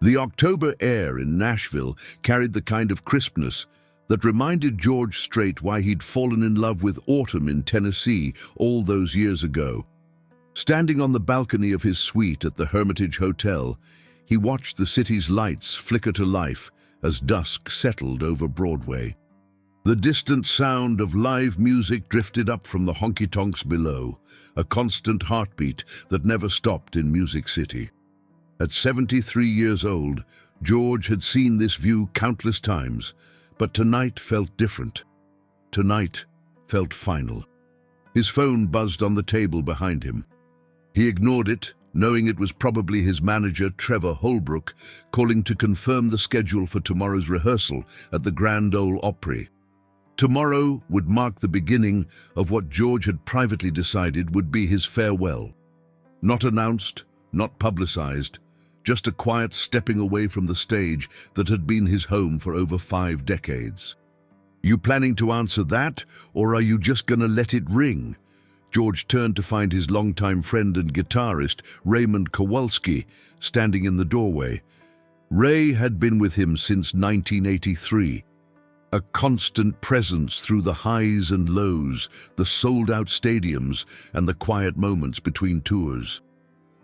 The October air in Nashville carried the kind of crispness that reminded George Strait why he'd fallen in love with autumn in Tennessee all those years ago. Standing on the balcony of his suite at the Hermitage Hotel, he watched the city's lights flicker to life as dusk settled over Broadway. The distant sound of live music drifted up from the honky-tonks below, a constant heartbeat that never stopped in Music City. At 73 years old, George had seen this view countless times, but tonight felt different. Tonight felt final. His phone buzzed on the table behind him. He ignored it, knowing it was probably his manager, Trevor Holbrook, calling to confirm the schedule for tomorrow's rehearsal at the Grand Ole Opry. Tomorrow would mark the beginning of what George had privately decided would be his farewell. Not announced, not publicized, just a quiet stepping away from the stage that had been his home for over 5 decades. You planning to answer that, or are you just gonna let it ring? George turned to find his longtime friend and guitarist, Raymond Kowalski, standing in the doorway. Ray had been with him since 1983. A constant presence through the highs and lows, the sold-out stadiums, and the quiet moments between tours.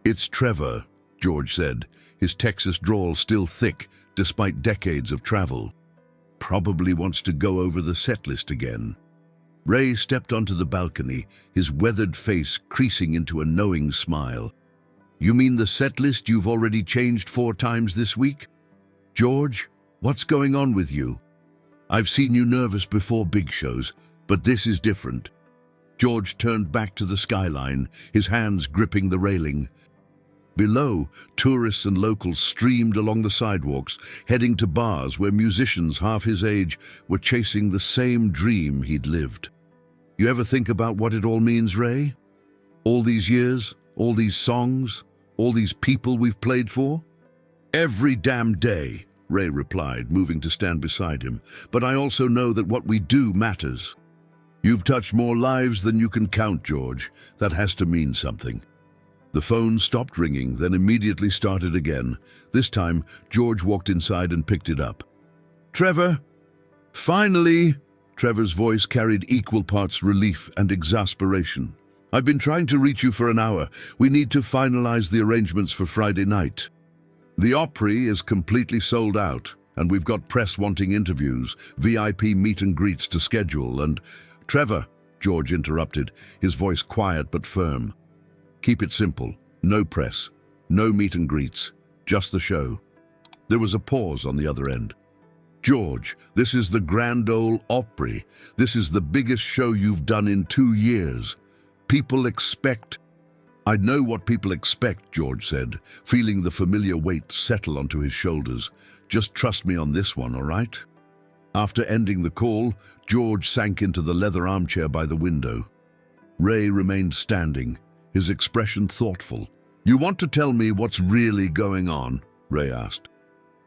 "It's Trevor," George said, his Texas drawl still thick despite decades of travel. "Probably wants to go over the set list again." Ray stepped onto the balcony, his weathered face creasing into a knowing smile. "You mean the set list you've already changed 4 times this week? George, what's going on with you? I've seen you nervous before big shows, but this is different." George turned back to the skyline, his hands gripping the railing. Below, tourists and locals streamed along the sidewalks, heading to bars where musicians half his age were chasing the same dream he'd lived. "You ever think about what it all means, Ray? All these years, all these songs, all these people we've played for?" "Every damn day," Ray replied, moving to stand beside him. "But I also know that what we do matters." "You've touched more lives than you can count, George. That has to mean something." The phone stopped ringing, then immediately started again. This time, George walked inside and picked it up. "Trevor!" "Finally!" Trevor's voice carried equal parts relief and exasperation. "I've been trying to reach you for an hour. We need to finalize the arrangements for Friday night. The Opry is completely sold out, and we've got press wanting interviews, VIP meet and greets to schedule, and—" "Trevor," George interrupted, his voice quiet but firm. "Keep it simple. No press, no meet and greets, just the show." There was a pause on the other end. "George, this is the Grand Ole Opry. This is the biggest show you've done in 2 years. People expect—" "I know what people expect," George said, feeling the familiar weight settle onto his shoulders. "Just trust me on this one, all right?" After ending the call, George sank into the leather armchair by the window. Ray remained standing, his expression thoughtful. "You want to tell me what's really going on?" Ray asked.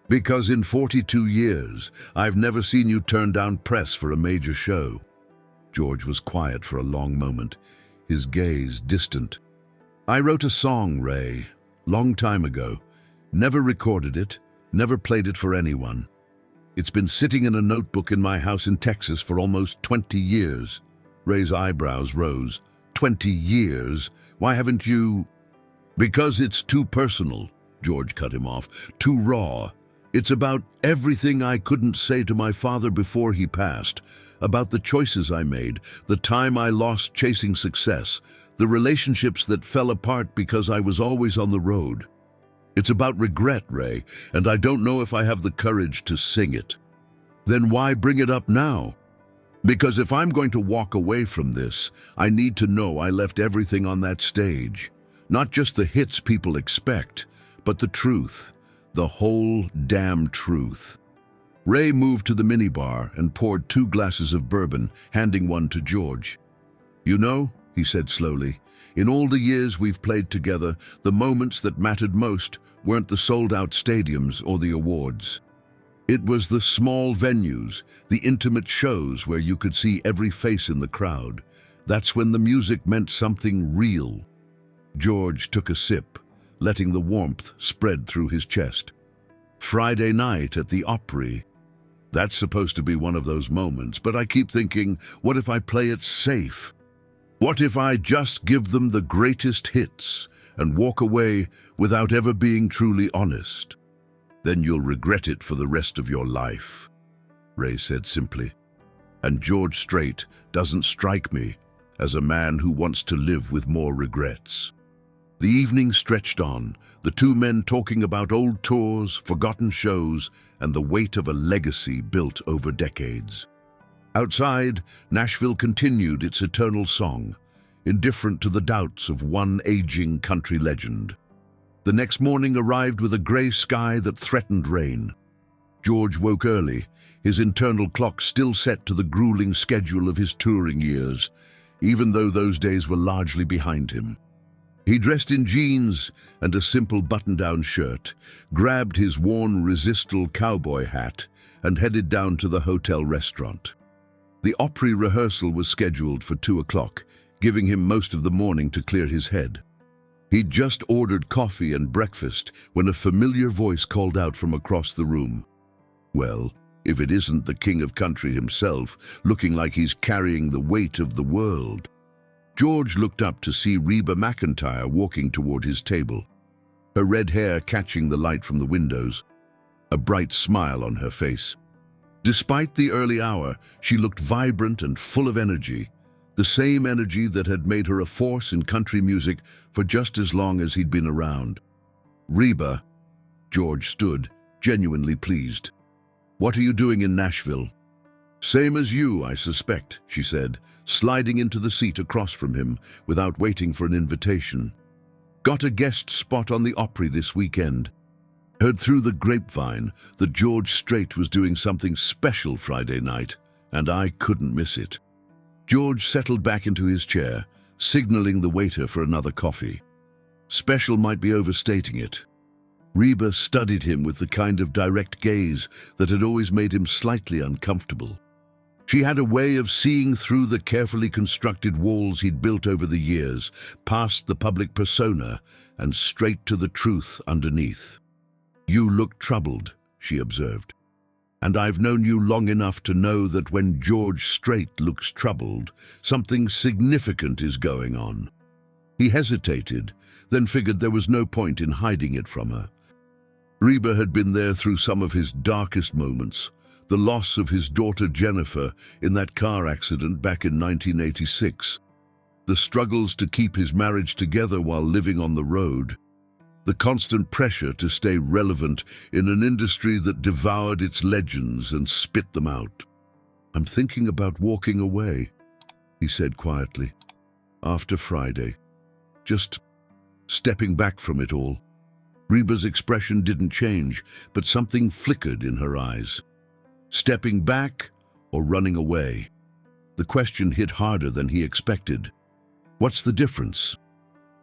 "Because in 42 years, I've never seen you turn down press for a major show." George was quiet for a long moment, his gaze distant. "I wrote a song, Ray, long time ago. Never recorded it, never played it for anyone. It's been sitting in a notebook in my house in Texas for almost 20 years. Ray's eyebrows rose. 20 years? Why haven't you—" "Because it's too personal," George cut him off. "Too raw. It's about everything I couldn't say to my father before he passed, about the choices I made, the time I lost chasing success, the relationships that fell apart because I was always on the road. It's about regret, Ray, and I don't know if I have the courage to sing it." "Then why bring it up now?" "Because if I'm going to walk away from this, I need to know I left everything on that stage. Not just the hits people expect, but the truth. The whole damn truth." Ray moved to the minibar and poured 2 glasses of bourbon, handing one to George. "You know," he said slowly, "in all the years we've played together, the moments that mattered most weren't the sold-out stadiums or the awards. It was the small venues, the intimate shows where you could see every face in the crowd. That's when the music meant something real." George took a sip, letting the warmth spread through his chest. Friday night at the Opry. That's supposed to be one of those moments, but I keep thinking, what if I play it safe? What if I just give them the greatest hits and walk away without ever being truly honest? Then you'll regret it for the rest of your life, Ray said simply. And George Strait doesn't strike me as a man who wants to live with more regrets. The evening stretched on, the two men talking about old tours, forgotten shows, and the weight of a legacy built over decades. Outside, Nashville continued its eternal song, indifferent to the doubts of one aging country legend. The next morning arrived with a grey sky that threatened rain. George woke early, his internal clock still set to the grueling schedule of his touring years, even though those days were largely behind him. He dressed in jeans and a simple button-down shirt, grabbed his worn Resistol cowboy hat, and headed down to the hotel restaurant. The Opry rehearsal was scheduled for 2 o'clock, giving him most of the morning to clear his head. He'd just ordered coffee and breakfast when a familiar voice called out from across the room. Well, if it isn't the king of country himself, looking like he's carrying the weight of the world. George looked up to see REBA MCENTIRE walking toward his table, her red hair catching the light from the windows, a bright smile on her face. Despite the early hour, she looked vibrant and full of energy, the same energy that had made her a force in country music for just as long as he'd been around. "Reba," George stood, genuinely pleased. "What are you doing in Nashville?" "Same as you, I suspect," she said, sliding into the seat across from him without waiting for an invitation. "Got a guest spot on the Opry this weekend. Heard through the grapevine that George Strait was doing something special Friday night, and I couldn't miss it." George settled back into his chair, signaling the waiter for another coffee. Special might be overstating it. Reba studied him with the kind of direct gaze that had always made him slightly uncomfortable. She had a way of seeing through the carefully constructed walls he'd built over the years, past the public persona, and straight to the truth underneath. "You look troubled," she observed. "And I've known you long enough to know that when George Strait looks troubled, something significant is going on." He hesitated, then figured there was no point in hiding it from her. Reba had been there through some of his darkest moments, the loss of his daughter Jennifer in that car accident back in 1986, the struggles to keep his marriage together while living on the road, the constant pressure to stay relevant in an industry that devoured its legends and spit them out. "I'm thinking about walking away," he said quietly. "After Friday. Just stepping back from it all." Reba's expression didn't change, but something flickered in her eyes. Stepping back or running away? The question hit harder than he expected. "What's the difference?"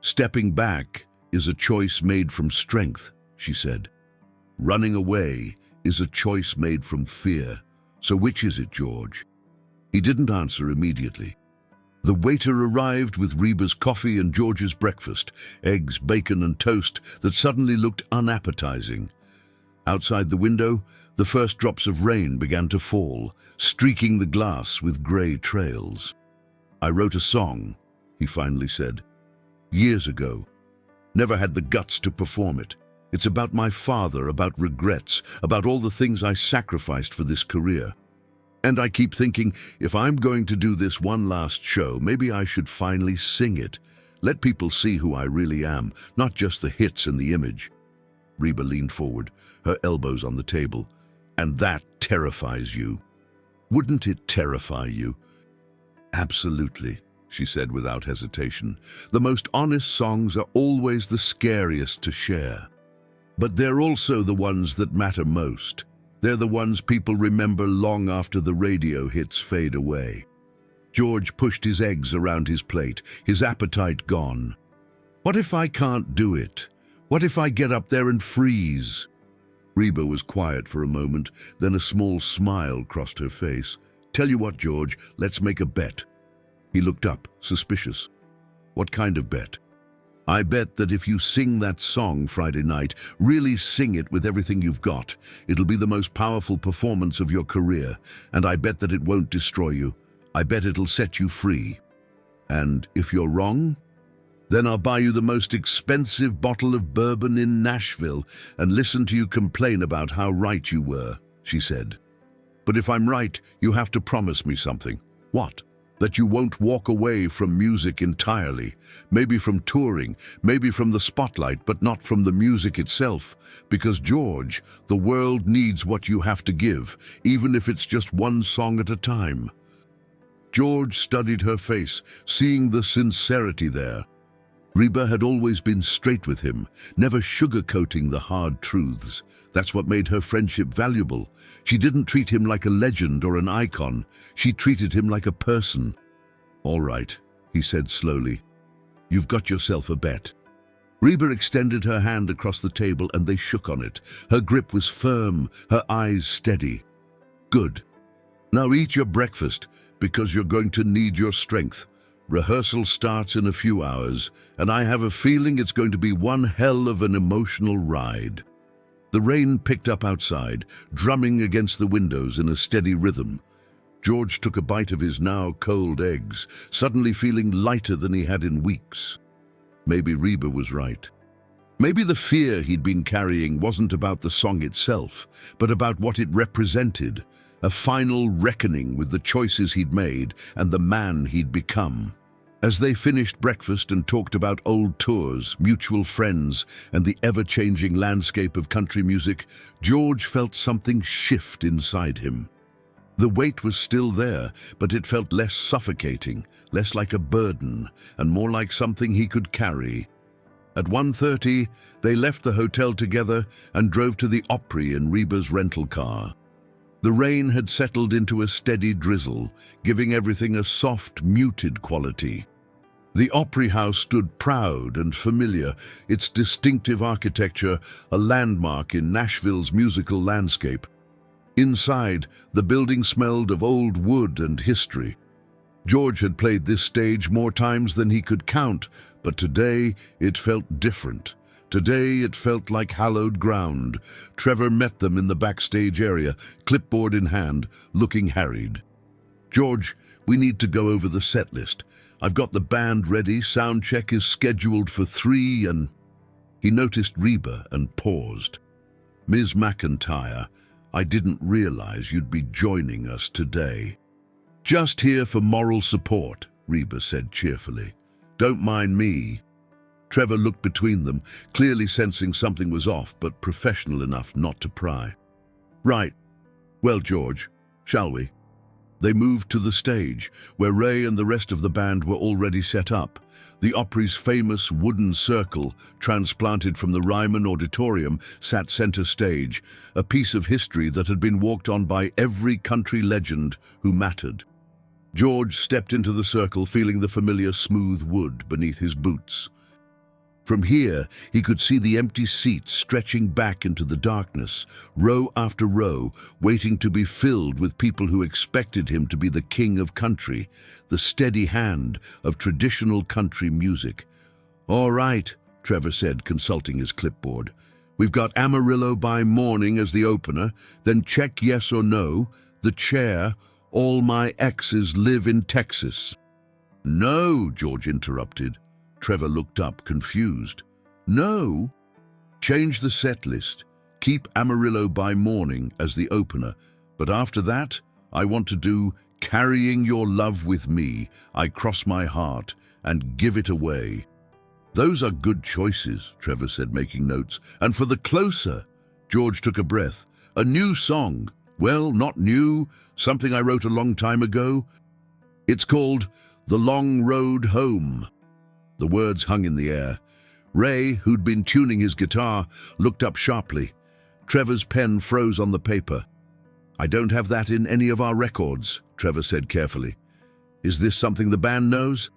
"Stepping back is a choice made from strength," she said. "Running away is a choice made from fear. So which is it, George?" He didn't answer immediately. The waiter arrived with Reba's coffee and George's breakfast, eggs, bacon, and toast that suddenly looked unappetizing. Outside the window, the first drops of rain began to fall, streaking the glass with grey trails. "I wrote a song," he finally said. "Years ago. Never had the guts to perform it. It's about my father, about regrets, about all the things I sacrificed for this career. And I keep thinking, if I'm going to do this one last show, maybe I should finally sing it. Let people see who I really am, not just the hits and the image." Reba leaned forward, her elbows on the table. "And that terrifies you. Wouldn't it terrify you?" "Absolutely," she said without hesitation. "The most honest songs are always the scariest to share. But they're also the ones that matter most. They're the ones people remember long after the radio hits fade away." George pushed his eggs around his plate, his appetite gone. "What if I can't do it? What if I get up there and freeze?" Reba was quiet for a moment, then a small smile crossed her face. "Tell you what, George, let's make a bet." He looked up, suspicious. "What kind of bet?" I bet that if you sing that song Friday night, really sing it with everything you've got, it'll be the most powerful performance of your career, and I bet that it won't destroy you. I bet it'll set you free. And if you're wrong, then I'll buy you the most expensive bottle of bourbon in Nashville and listen to you complain about how right you were, she said. But if I'm right, you have to promise me something. What? That you won't walk away from music entirely, maybe from touring, maybe from the spotlight, but not from the music itself. Because, George, the world needs what you have to give, even if it's just one song at a time. George studied her face, seeing the sincerity there. Reba had always been straight with him, never sugarcoating the hard truths. That's what made her friendship valuable. She didn't treat him like a legend or an icon. She treated him like a person. "All right," he said slowly. "You've got yourself a bet." Reba extended her hand across the table and they shook on it. Her grip was firm, her eyes steady. "Good. Now eat your breakfast, because you're going to need your strength. Rehearsal starts in a few hours, and I have a feeling it's going to be one hell of an emotional ride." The rain picked up outside, drumming against the windows in a steady rhythm. George took a bite of his now cold eggs, suddenly feeling lighter than he had in weeks. Maybe Reba was right. Maybe the fear he'd been carrying wasn't about the song itself, but about what it represented, a final reckoning with the choices he'd made and the man he'd become. As they finished breakfast and talked about old tours, mutual friends, and the ever-changing landscape of country music, George felt something shift inside him. The weight was still there, but it felt less suffocating, less like a burden, and more like something he could carry. At 1:30, they left the hotel together and drove to the Opry in Reba's rental car. The rain had settled into a steady drizzle, giving everything a soft, muted quality. The Opry House stood proud and familiar, its distinctive architecture a landmark in Nashville's musical landscape. Inside, the building smelled of old wood and history. George had played this stage more times than he could count, but today it felt different. Today it felt like hallowed ground. Trevor met them in the backstage area, clipboard in hand, looking harried. "George, we need to go over the set list. I've got the band ready, sound check is scheduled for 3 and..." He noticed Reba and paused. "Ms. McEntire, I didn't realize you'd be joining us today." "Just here for moral support," Reba said cheerfully. "Don't mind me." Trevor looked between them, clearly sensing something was off, but professional enough not to pry. "Right. Well, George, shall we?" They moved to the stage, where Ray and the rest of the band were already set up. The Opry's famous wooden circle, transplanted from the Ryman Auditorium, sat center stage, a piece of history that had been walked on by every country legend who mattered. George stepped into the circle, feeling the familiar smooth wood beneath his boots. From here, he could see the empty seats stretching back into the darkness, row after row, waiting to be filled with people who expected him to be the king of country, the steady hand of traditional country music. "All right," Trevor said, consulting his clipboard. "We've got Amarillo by Morning as the opener, then Check Yes or No, The Chair, All My Exes Live in Texas." "No," George interrupted. Trevor looked up, confused. "No? Change the set list. Keep Amarillo by Morning as the opener. But after that, I want to do Carrying Your Love With Me, I Cross My Heart, and Give It Away." "Those are good choices," Trevor said, making notes. "And for the closer," George took a breath. "A new song. Well, not new, something I wrote a long time ago. It's called The Long Road Home." The words hung in the air. Ray, who'd been tuning his guitar, looked up sharply. Trevor's pen froze on the paper. "I don't have that in any of our records," Trevor said carefully. "Is this something the band knows?"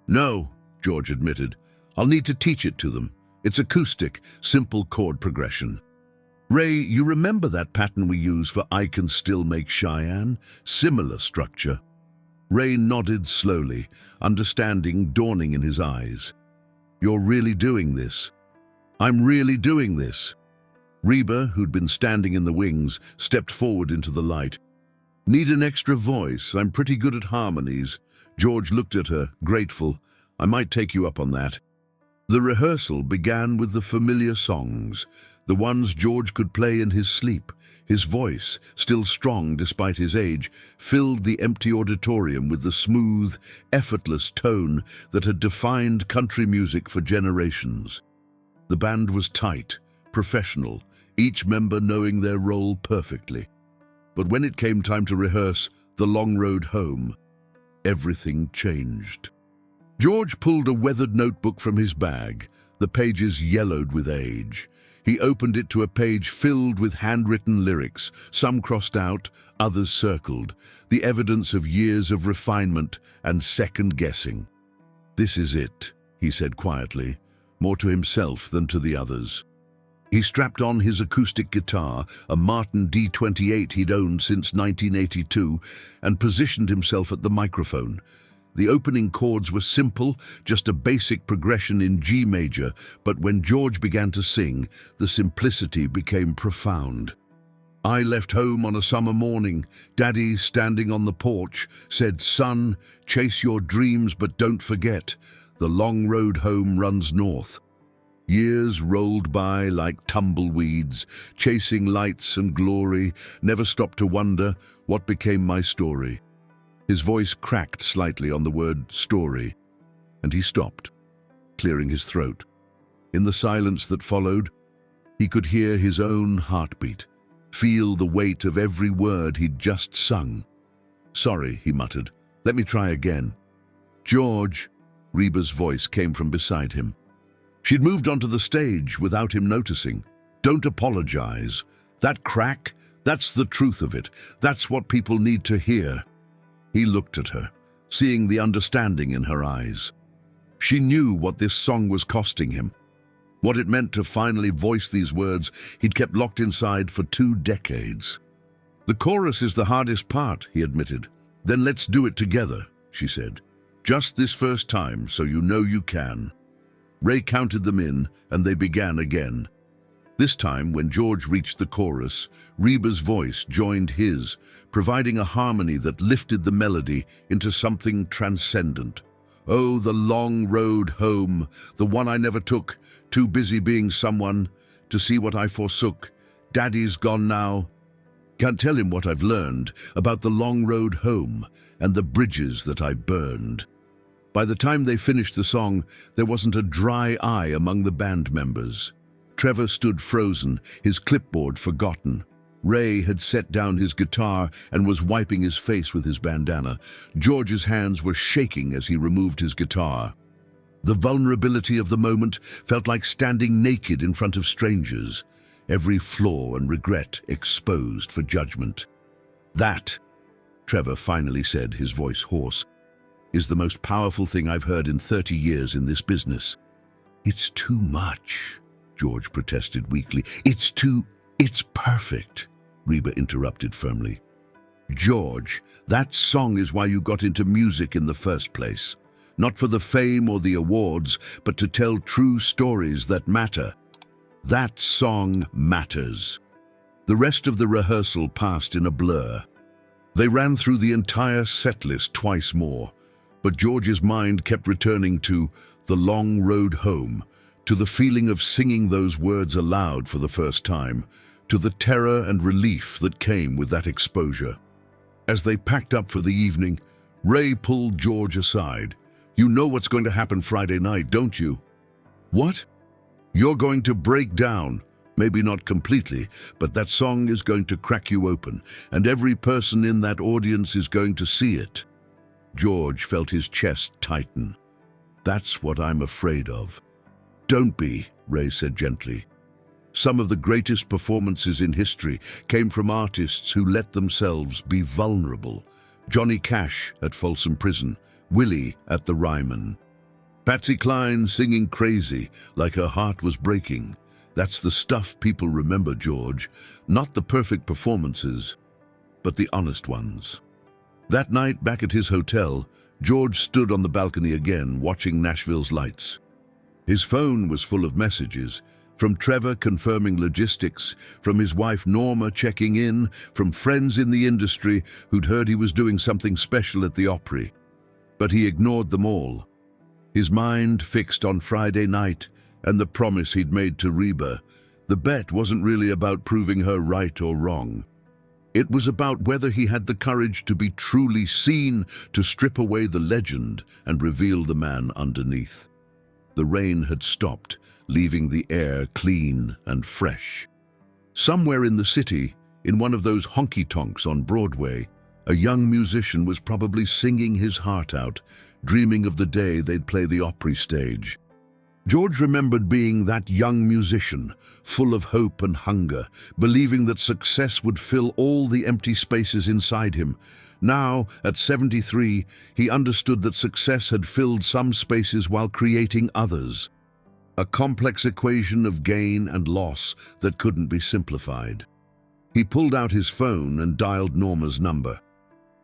"No," George admitted. "I'll need to teach it to them. It's acoustic, simple chord progression." "Ray, you remember that pattern we use for I Can Still Make Cheyenne? Similar structure." Ray nodded slowly, understanding dawning in his eyes. You're really doing this. I'm really doing this. Reba, who'd been standing in the wings, stepped forward into the light. Need an extra voice? I'm pretty good at harmonies. George looked at her, grateful. I might take you up on that. The rehearsal began with the familiar songs, the ones George could play in his sleep. His voice, still strong despite his age, filled the empty auditorium with the smooth, effortless tone that had defined country music for generations. The band was tight, professional, each member knowing their role perfectly. But when it came time to rehearse The Long Road Home, everything changed. George pulled a weathered notebook from his bag, the pages yellowed with age. He opened it to a page filled with handwritten lyrics, some crossed out, others circled, the evidence of years of refinement and second-guessing. This is it, he said quietly, more to himself than to the others. He strapped on his acoustic guitar, a Martin D28 he'd owned since 1982, and positioned himself at the microphone. The opening chords were simple, just a basic progression in G major, but when George began to sing, the simplicity became profound. I left home on a summer morning. Daddy, standing on the porch, said, "Son, chase your dreams, but don't forget, the long road home runs north." Years rolled by like tumbleweeds, chasing lights and glory, never stopped to wonder what became my story. His voice cracked slightly on the word story, and he stopped, clearing his throat. In the silence that followed, he could hear his own heartbeat, feel the weight of every word he'd just sung. "Sorry," he muttered. "Let me try again." "George," Reba's voice came from beside him. She'd moved onto the stage without him noticing. "Don't apologize. That crack, that's the truth of it. That's what people need to hear." He looked at her, seeing the understanding in her eyes. She knew what this song was costing him, what it meant to finally voice these words he'd kept locked inside for 2 decades. "The chorus is the hardest part," he admitted. "Then let's do it together," she said. "Just this first time, so you know you can." Ray counted them in, and they began again. This time, when George reached the chorus, Reba's voice joined his, providing a harmony that lifted the melody into something transcendent. "Oh, the long road home, the one I never took, too busy being someone to see what I forsook. Daddy's gone now. Can't tell him what I've learned about the long road home and the bridges that I burned." By the time they finished the song, there wasn't a dry eye among the band members. Trevor stood frozen, his clipboard forgotten. Ray had set down his guitar and was wiping his face with his bandana. George's hands were shaking as he removed his guitar. The vulnerability of the moment felt like standing naked in front of strangers, every flaw and regret exposed for judgment. "That," Trevor finally said, his voice hoarse, "is the most powerful thing I've heard in 30 years in this business." "It's too much," George protested weakly. It's perfect," Reba interrupted firmly. "George, that song is why you got into music in the first place. Not for the fame or the awards, but to tell true stories that matter. That song matters." The rest of the rehearsal passed in a blur. They ran through the entire setlist twice more, but George's mind kept returning to The Long Road Home, to the feeling of singing those words aloud for the first time, to the terror and relief that came with that exposure. As they packed up for the evening, Ray pulled George aside. "You know what's going to happen Friday night, don't you?" "What?" "You're going to break down. Maybe not completely, but that song is going to crack you open, and every person in that audience is going to see it." George felt his chest tighten. "That's what I'm afraid of." "Don't be," Ray said gently. "Some of the greatest performances in history came from artists who let themselves be vulnerable. Johnny Cash at Folsom Prison, Willie at the Ryman. Patsy Cline singing Crazy like her heart was breaking. That's the stuff people remember, George. Not the perfect performances, but the honest ones." That night, back at his hotel, George stood on the balcony again, watching Nashville's lights. His phone was full of messages, from Trevor confirming logistics, from his wife Norma checking in, from friends in the industry who'd heard he was doing something special at the Opry. But he ignored them all. His mind fixed on Friday night and the promise he'd made to REBA. The bet wasn't really about proving her right or wrong. It was about whether he had the courage to be truly seen, to strip away the legend and reveal the man underneath. The rain had stopped, leaving the air clean and fresh. Somewhere in the city, in one of those honky-tonks on Broadway, a young musician was probably singing his heart out, dreaming of the day they'd play the Opry stage. George remembered being that young musician, full of hope and hunger, believing that success would fill all the empty spaces inside him. Now, at 73, he understood that success had filled some spaces while creating others. A complex equation of gain and loss that couldn't be simplified. He pulled out his phone and dialed Norma's number.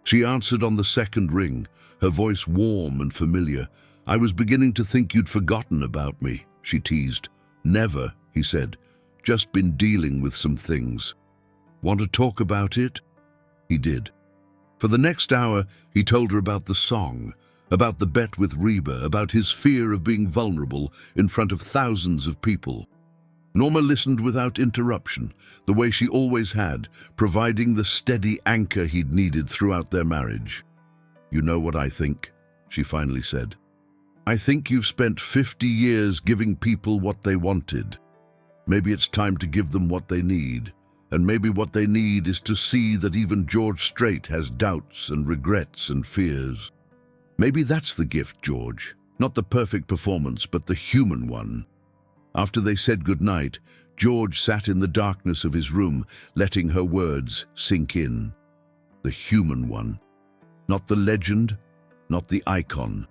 She answered on the second ring, her voice warm and familiar. "I was beginning to think you'd forgotten about me," she teased. "Never," he said. "Just been dealing with some things." "Want to talk about it?" He did. For the next hour, he told her about the song, about the bet with REBA, about his fear of being vulnerable in front of thousands of people. Norma listened without interruption, the way she always had, providing the steady anchor he'd needed throughout their marriage. "You know what I think," she finally said. "I think you've spent 50 years giving people what they wanted. Maybe it's time to give them what they need. And maybe what they need is to see that even George Strait has doubts and regrets and fears. Maybe that's the gift, George. Not the perfect performance, but the human one." After they said goodnight, George sat in the darkness of his room, letting her words sink in. The human one. Not the legend, not the icon,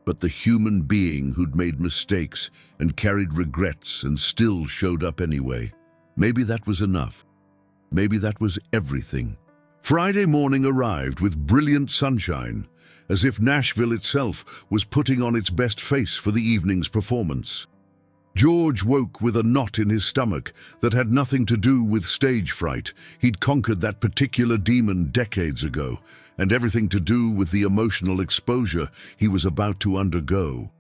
but the human being who'd made mistakes and carried regrets and still showed up anyway. Maybe that was enough. Maybe that was everything. Friday morning arrived with brilliant sunshine, as if Nashville itself was putting on its best face for the evening's performance. George woke with a knot in his stomach that had nothing to do with stage fright. He'd conquered that particular demon decades ago, and everything to do with the emotional exposure he was about to undergo.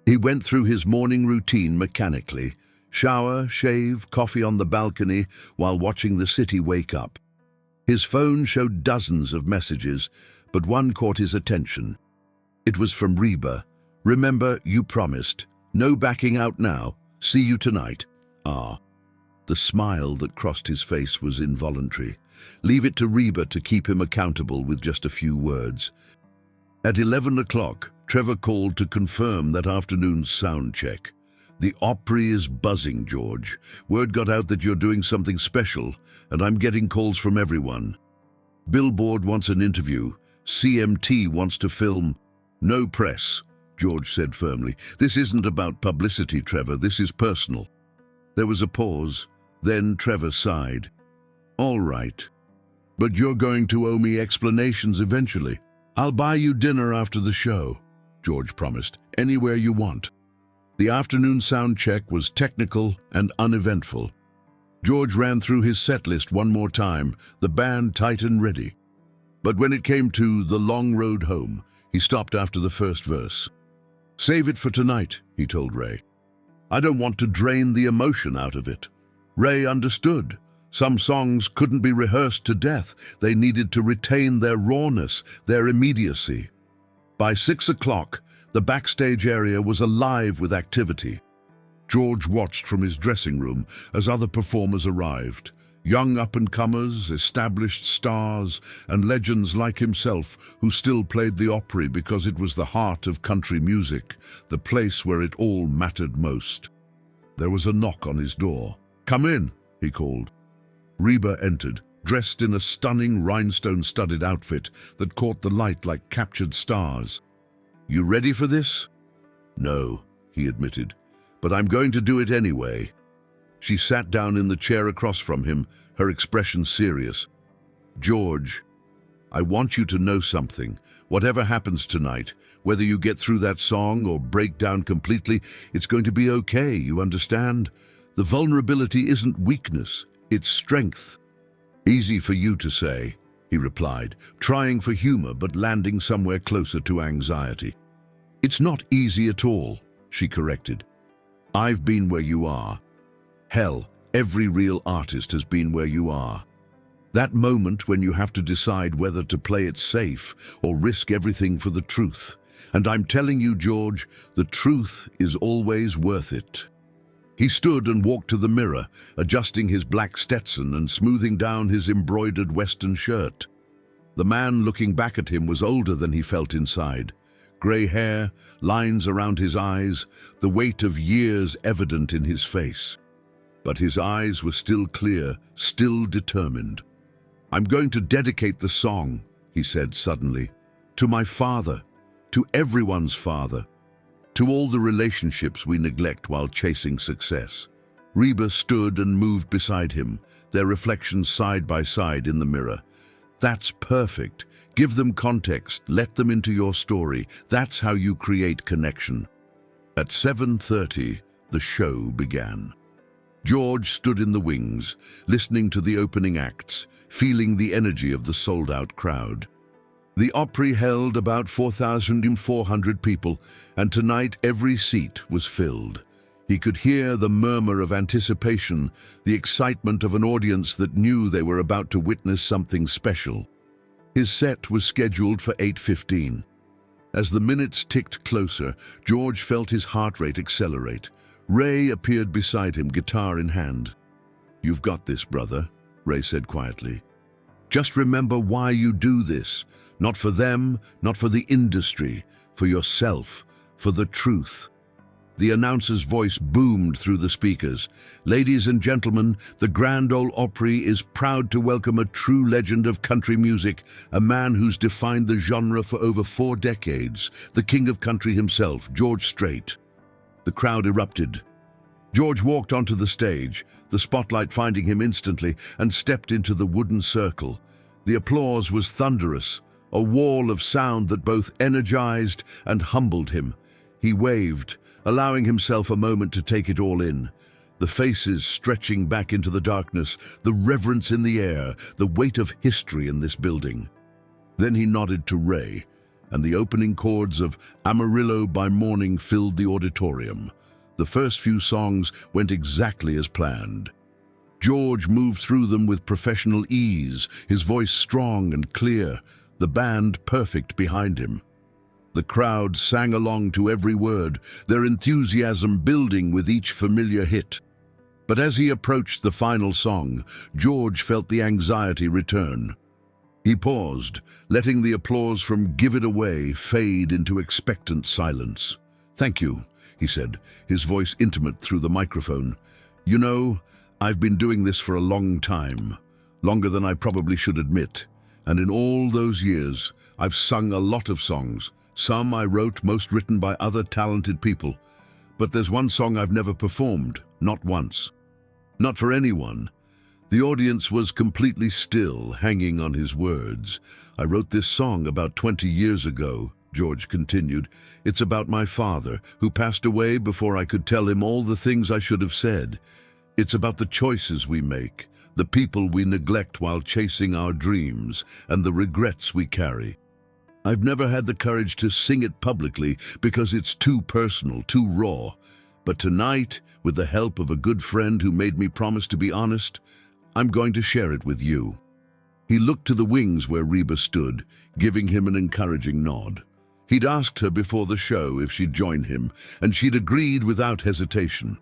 He went through his morning routine mechanically. Shower, shave, coffee on the balcony while watching the city wake up. His phone showed dozens of messages, but one caught his attention. It was from REBA. "Remember, you promised. No backing out now. See you tonight." Ah. The smile that crossed his face was involuntary. Leave it to REBA to keep him accountable with just a few words. At 11 o'clock, Trevor called to confirm that afternoon's sound check. "The Opry is buzzing, George. Word got out that you're doing something special, and I'm getting calls from everyone. Billboard wants an interview. CMT wants to film." "No press," George said firmly. "This isn't about publicity, Trevor. This is personal." There was a pause. Then Trevor sighed. "All right. But you're going to owe me explanations eventually." "I'll buy you dinner after the show," George promised. "Anywhere you want." The afternoon sound check was technical and uneventful. George ran through his set list one more time, the band tight and ready. But when it came to The Long Road Home, he stopped after the first verse. "Save it for tonight," he told Ray. "I don't want to drain the emotion out of it." Ray understood. Some songs couldn't be rehearsed to death. They needed to retain their rawness, their immediacy. By 6 o'clock, the backstage area was alive with activity. George watched from his dressing room as other performers arrived. Young up-and-comers, established stars, and legends like himself who still played the Opry because it was the heart of country music, the place where it all mattered most. There was a knock on his door. "Come in," he called. REBA entered, dressed in a stunning rhinestone-studded outfit that caught the light like captured stars. "You ready for this?" "No," he admitted, "but I'm going to do it anyway." She sat down in the chair across from him, her expression serious. "George, I want you to know something. Whatever happens tonight, whether you get through that song or break down completely, it's going to be okay, you understand? The vulnerability isn't weakness, it's strength. Easy for you to say, he replied, trying for humor but landing somewhere closer to anxiety. It's not easy at all, she corrected. I've been where you are. Hell, every real artist has been where you are. That moment when you have to decide whether to play it safe or risk everything for the truth. And I'm telling you, George, the truth is always worth it. He stood and walked to the mirror, adjusting his black Stetson and smoothing down his embroidered Western shirt. The man looking back at him was older than he felt inside. Grey hair, lines around his eyes, the weight of years evident in his face. But his eyes were still clear, still determined. I'm going to dedicate the song, he said suddenly, to my father, to everyone's father, to all the relationships we neglect while chasing success. Reba stood and moved beside him, their reflections side by side in the mirror. That's perfect. Give them context, let them into your story. That's how you create connection. At 7:30, the show began. George stood in the wings, listening to the opening acts, feeling the energy of the sold-out crowd. The Opry held about 4,400 people, and tonight every seat was filled. He could hear the murmur of anticipation, the excitement of an audience that knew they were about to witness something special. His set was scheduled for 8:15. As the minutes ticked closer, George felt his heart rate accelerate. Ray appeared beside him, guitar in hand. "You've got this, brother," Ray said quietly. "Just remember why you do this. Not for them, not for the industry, for yourself, for the truth." The announcer's voice boomed through the speakers. "Ladies and gentlemen, the Grand Ole Opry is proud to welcome a true legend of country music, a man who's defined the genre for over 4 decades, the king of country himself, George Strait." The crowd erupted. George walked onto the stage, the spotlight finding him instantly, and stepped into the wooden circle. The applause was thunderous, a wall of sound that both energized and humbled him. He waved, allowing himself a moment to take it all in. The faces stretching back into the darkness, the reverence in the air, the weight of history in this building. Then he nodded to Ray, and the opening chords of Amarillo by Morning filled the auditorium. The first few songs went exactly as planned. George moved through them with professional ease, his voice strong and clear, the band perfect behind him. The crowd sang along to every word, their enthusiasm building with each familiar hit. But as he approached the final song, George felt the anxiety return. He paused, letting the applause from "Give It Away" fade into expectant silence. "Thank you," he said, his voice intimate through the microphone. "You know, I've been doing this for a long time, longer than I probably should admit. And in all those years, I've sung a lot of songs. Some I wrote, most written by other talented people. But there's one song I've never performed, not once. Not for anyone." The audience was completely still, hanging on his words. "I wrote this song about 20 years ago," George continued. "It's about my father, who passed away before I could tell him all the things I should have said. It's about the choices we make, the people we neglect while chasing our dreams, and the regrets we carry. I've never had the courage to sing it publicly because it's too personal, too raw. But tonight, with the help of a good friend who made me promise to be honest, I'm going to share it with you." He looked to the wings where Reba stood, giving him an encouraging nod. He'd asked her before the show if she'd join him, and she'd agreed without hesitation.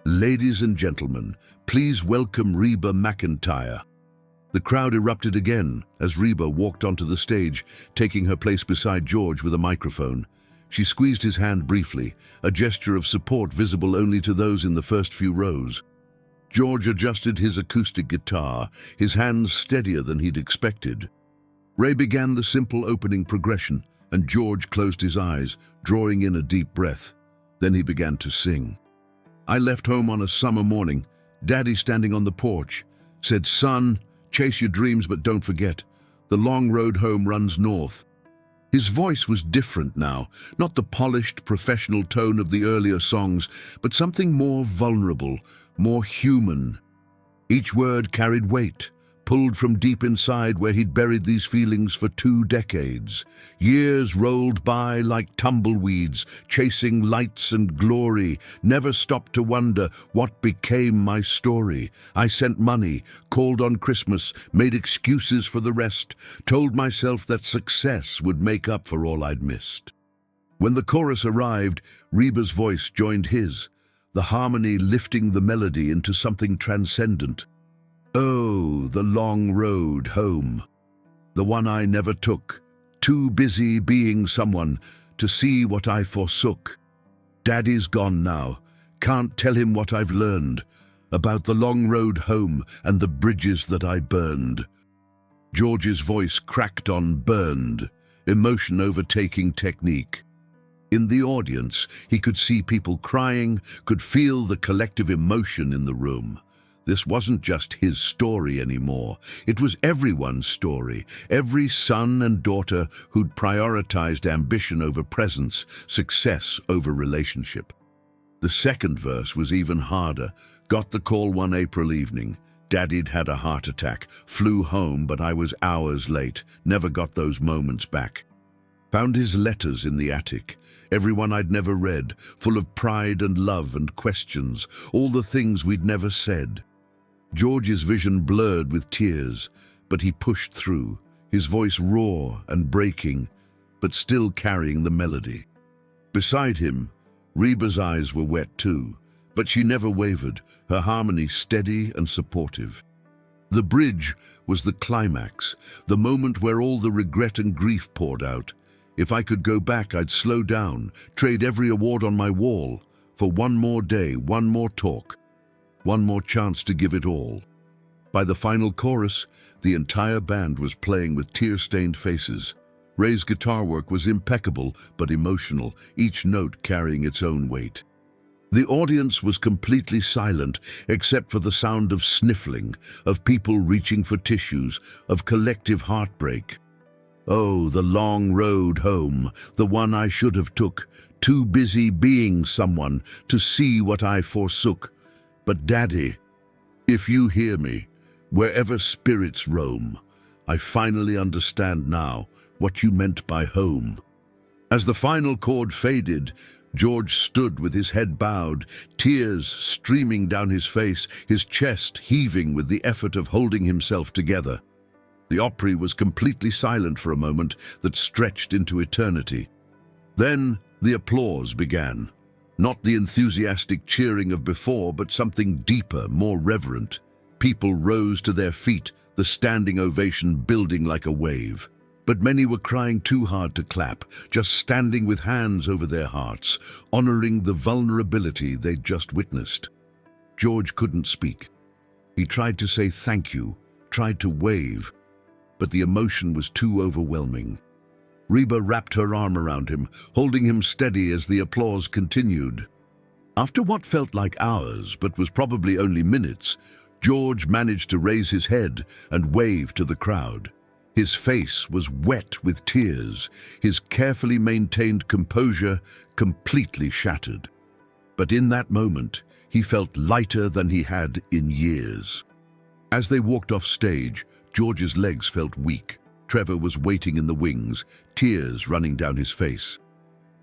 "Ladies and gentlemen, please welcome Reba MCENTIRE." The crowd erupted again as Reba walked onto the stage, taking her place beside George with a microphone. She squeezed his hand briefly, a gesture of support visible only to those in the first few rows. George adjusted his acoustic guitar, his hands steadier than he'd expected. Ray began the simple opening progression, and George closed his eyes, drawing in a deep breath. Then he began to sing. "I left home on a summer morning, Daddy standing on the porch, said, 'Son, chase your dreams, but don't forget, The long road home runs north. His voice was different now, not the polished, professional tone of the earlier songs, but something more vulnerable, more human. Each word carried weight, pulled from deep inside where he'd buried these feelings for 2 decades. Years rolled by like tumbleweeds, chasing lights and glory, never stopped to wonder what became my story. I sent money, called on Christmas, made excuses for the rest, told myself that success would make up for all I'd missed. When the chorus arrived, Reba's voice joined his, the harmony lifting the melody into something transcendent. Oh, the long road home, the one I never took, too busy being someone to see what I forsook. Daddy's gone now, can't tell him what I've learned about the long road home and the bridges that I burned. George's voice cracked on burned, emotion overtaking technique. In the audience, he could see people crying, could feel the collective emotion in the room. This wasn't just his story anymore. It was everyone's story, every son and daughter who'd prioritized ambition over presence, success over relationship. The second verse was even harder. Got the call one April evening. Daddy'd had a heart attack, flew home, but I was hours late, never got those moments back. Found his letters in the attic, everyone I'd never read, full of pride and love and questions, all the things we'd never said. George's vision blurred with tears, but he pushed through, his voice raw and breaking, but still carrying the melody. Beside him, Reba's eyes were wet too, but she never wavered, her harmony steady and supportive. The bridge was the climax, the moment where all the regret and grief poured out. If I could go back, I'd slow down, trade every award on my wall, for one more day, one more talk, one more chance to give it all. By the final chorus, the entire band was playing with tear-stained faces. Ray's guitar work was impeccable but emotional, each note carrying its own weight. The audience was completely silent, except for the sound of sniffling, of people reaching for tissues, of collective heartbreak. Oh, the long road home, the one I should have took, too busy being someone to see what I forsook. But Daddy, if you hear me, wherever spirits roam, I finally understand now what you meant by home. As the final chord faded, George stood with his head bowed, tears streaming down his face, his chest heaving with the effort of holding himself together. The Opry was completely silent for a moment that stretched into eternity. Then the applause began. Not the enthusiastic cheering of before, but something deeper, more reverent. People rose to their feet, the standing ovation building like a wave. But many were crying too hard to clap, just standing with hands over their hearts, honoring the vulnerability they'd just witnessed. George couldn't speak. He tried to say thank you, tried to wave, but the emotion was too overwhelming. Reba wrapped her arm around him, holding him steady as the applause continued. After what felt like hours, but was probably only minutes, George managed to raise his head and wave to the crowd. His face was wet with tears, his carefully maintained composure completely shattered. But in that moment, he felt lighter than he had in years. As they walked off stage, George's legs felt weak. Trevor was waiting in the wings, tears running down his face.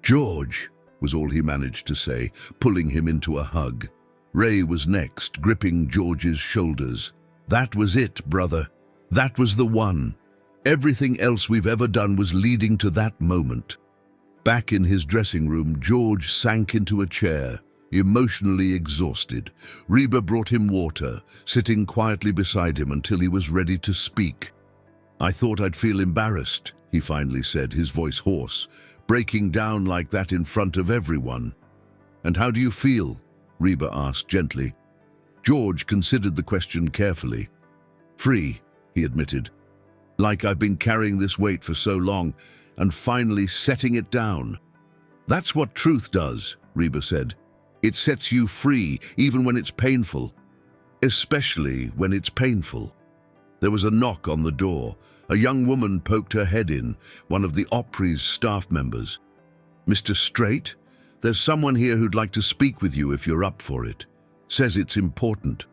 "George," was all he managed to say, pulling him into a hug. Ray was next, gripping George's shoulders. "That was it, brother. That was the one. Everything else we've ever done was leading to that moment." Back in his dressing room, George sank into a chair, emotionally exhausted. Reba brought him water, sitting quietly beside him until he was ready to speak. "I thought I'd feel embarrassed," he finally said, his voice hoarse, breaking down like that in front of everyone. "And how do you feel?" Reba asked gently. George considered the question carefully. "Free," he admitted. "Like I've been carrying this weight for so long, and finally setting it down." "That's what truth does," Reba said. "It sets you free, even when it's painful. Especially when it's painful." There was a knock on the door. A young woman poked her head in, one of the Opry's staff members. "Mr. Straight, there's someone here who'd like to speak with you if you're up for it. Says it's important."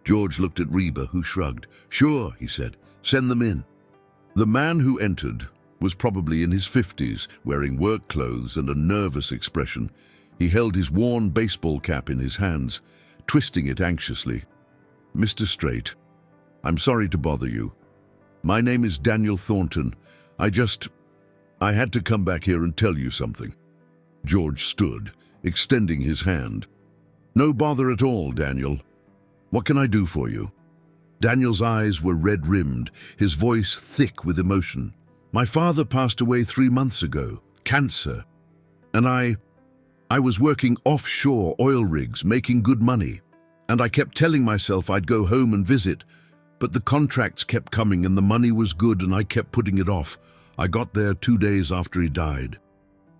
George looked at Reba, who shrugged. "Sure," he said. "Send them in." The man who entered was probably in his 50s, wearing work clothes and a nervous expression. He held his worn baseball cap in his hands, twisting it anxiously. "Mr. Straight, I'm sorry to bother you. My name is Daniel Thornton. I had to come back here and tell you something." George stood, extending his hand. "No bother at all, Daniel. What can I do for you?" Daniel's eyes were red-rimmed, his voice thick with emotion. "My father passed away 3 months ago, cancer. And I was working offshore oil rigs, making good money. And I kept telling myself I'd go home and visit. But the contracts kept coming and the money was good and I kept putting it off. I got there 2 days after he died."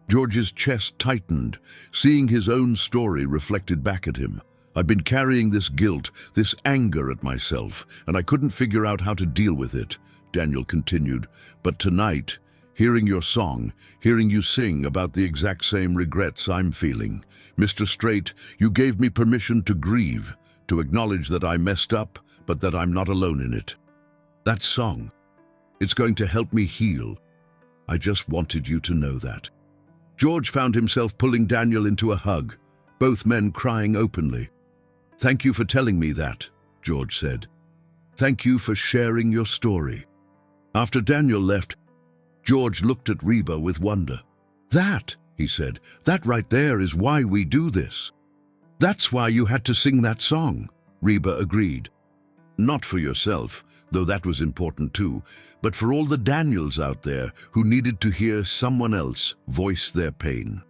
George's chest tightened, seeing his own story reflected back at him. "I've been carrying this guilt, this anger at myself, and I couldn't figure out how to deal with it," Daniel continued. "But tonight, hearing your song, hearing you sing about the exact same regrets I'm feeling, Mr. Straight, you gave me permission to grieve, to acknowledge that I messed up, but that I'm not alone in it. That song, it's going to help me heal. I just wanted you to know that." George found himself pulling Daniel into a hug, both men crying openly. "Thank you for telling me that," George said. "Thank you for sharing your story." After Daniel left, George looked at Reba with wonder. "That," he said, "that right there is why we do this." "That's why you had to sing that song," Reba agreed. "Not for yourself, though that was important too, but for all the Daniels out there who needed to hear someone else voice their pain."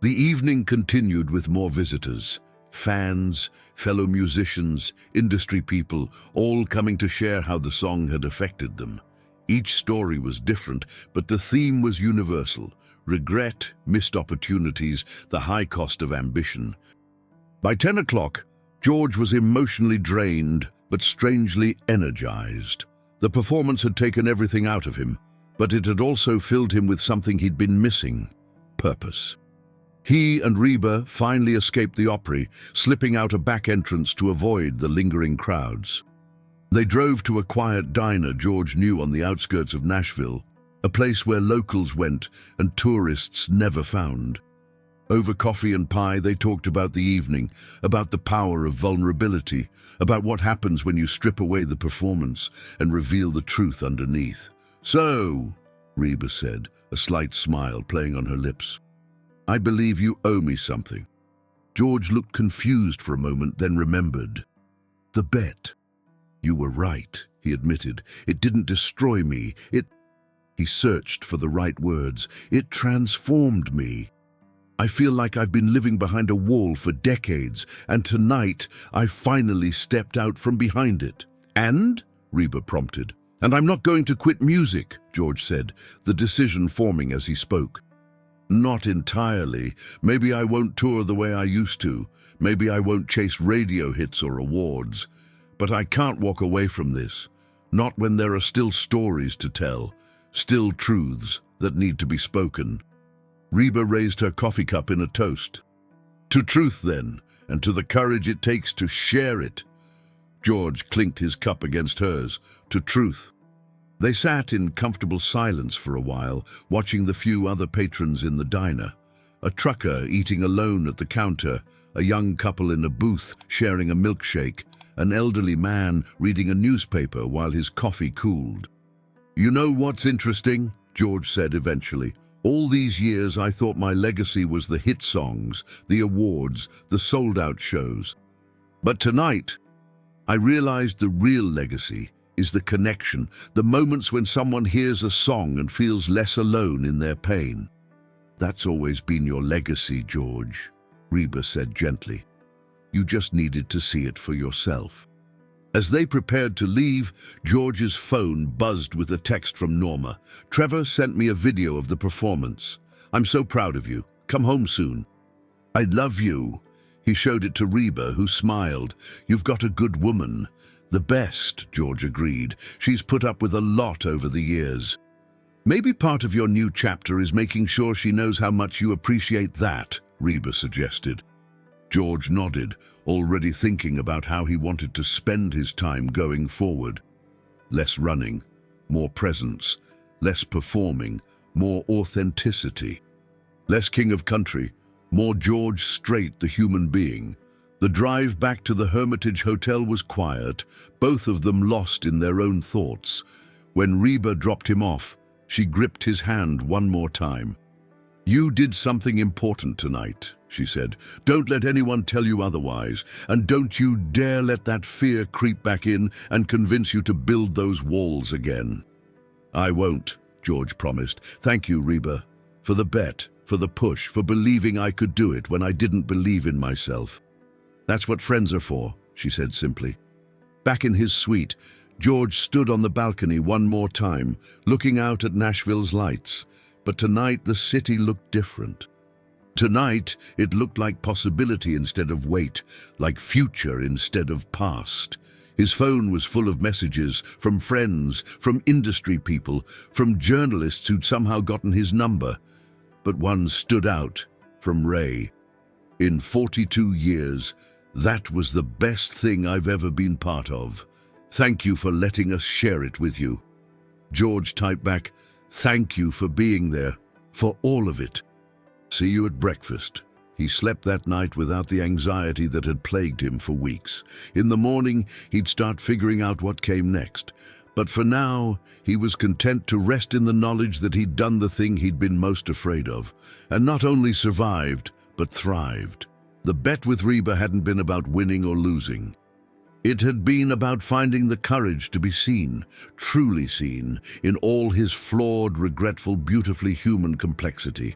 The evening continued with more visitors, fans, fellow musicians, industry people, all coming to share how the song had affected them. Each story was different, but the theme was universal: regret, missed opportunities, the high cost of ambition. By 10 o'clock, George was emotionally drained, but strangely energized. The performance had taken everything out of him, but it had also filled him with something he'd been missing: purpose. He and Reba finally escaped the Opry, slipping out a back entrance to avoid the lingering crowds. They drove to a quiet diner George knew on the outskirts of Nashville, a place where locals went and tourists never found. Over coffee and pie, they talked about the evening, about the power of vulnerability, about what happens when you strip away the performance and reveal the truth underneath. "So," Reba said, a slight smile playing on her lips, "I believe you owe me something." George looked confused for a moment, then remembered. "The bet." "You were right," he admitted. "It didn't destroy me. He searched for the right words. "It transformed me. I feel like I've been living behind a wall for decades, and tonight I finally stepped out from behind it." "And?" Reba prompted. "And I'm not going to quit music," George said, the decision forming as he spoke. "Not entirely. Maybe I won't tour the way I used to. Maybe I won't chase radio hits or awards. But I can't walk away from this. Not when there are still stories to tell, still truths that need to be spoken." Reba raised her coffee cup in a toast. "To truth, then, and to the courage it takes to share it." George clinked his cup against hers. "To truth." They sat in comfortable silence for a while, watching the few other patrons in the diner. A trucker eating alone at the counter, a young couple in a booth sharing a milkshake, an elderly man reading a newspaper while his coffee cooled. "You know what's interesting?" George said eventually. "All these years I thought my legacy was the hit songs, the awards, the sold-out shows. But tonight, I realized the real legacy is the connection, the moments when someone hears a song and feels less alone in their pain." "That's always been your legacy, George," Reba said gently. "You just needed to see it for yourself." As they prepared to leave, George's phone buzzed with a text from Norma. "Trevor sent me a video of the performance. I'm so proud of you. Come home soon." "I love you." He showed it to Reba, who smiled. "You've got a good woman. The best, George agreed. She's put up with a lot over the years. Maybe part of your new chapter is making sure she knows how much you appreciate that, Reba suggested. George nodded, already thinking about how he wanted to spend his time going forward. Less running, more presence, less performing, more authenticity. Less king of country, more George Strait, the human being. The drive back to the Hermitage Hotel was quiet, both of them lost in their own thoughts. When Reba dropped him off, she gripped his hand one more time. "You did something important tonight," she said. "Don't let anyone tell you otherwise, and don't you dare let that fear creep back in and convince you to build those walls again." "I won't," George promised. "Thank you, Reba, for the bet, for the push, for believing I could do it when I didn't believe in myself." "That's what friends are for," she said simply. Back in his suite, George stood on the balcony one more time, looking out at Nashville's lights. But tonight the city looked different. Tonight it looked like possibility instead of wait, like future instead of past. His phone was full of messages from friends, from industry people, from journalists who'd somehow gotten his number. But one stood out, from Ray. "In 42 years, that was the best thing I've ever been part of. Thank you for letting us share it with you." George typed back, "Thank you for being there, for all of it. See you at breakfast." He slept that night without the anxiety that had plagued him for weeks. In the morning, he'd start figuring out what came next. But for now, he was content to rest in the knowledge that he'd done the thing he'd been most afraid of, and not only survived, but thrived. The bet with Reba hadn't been about winning or losing. It had been about finding the courage to be seen, truly seen, in all his flawed, regretful, beautifully human complexity.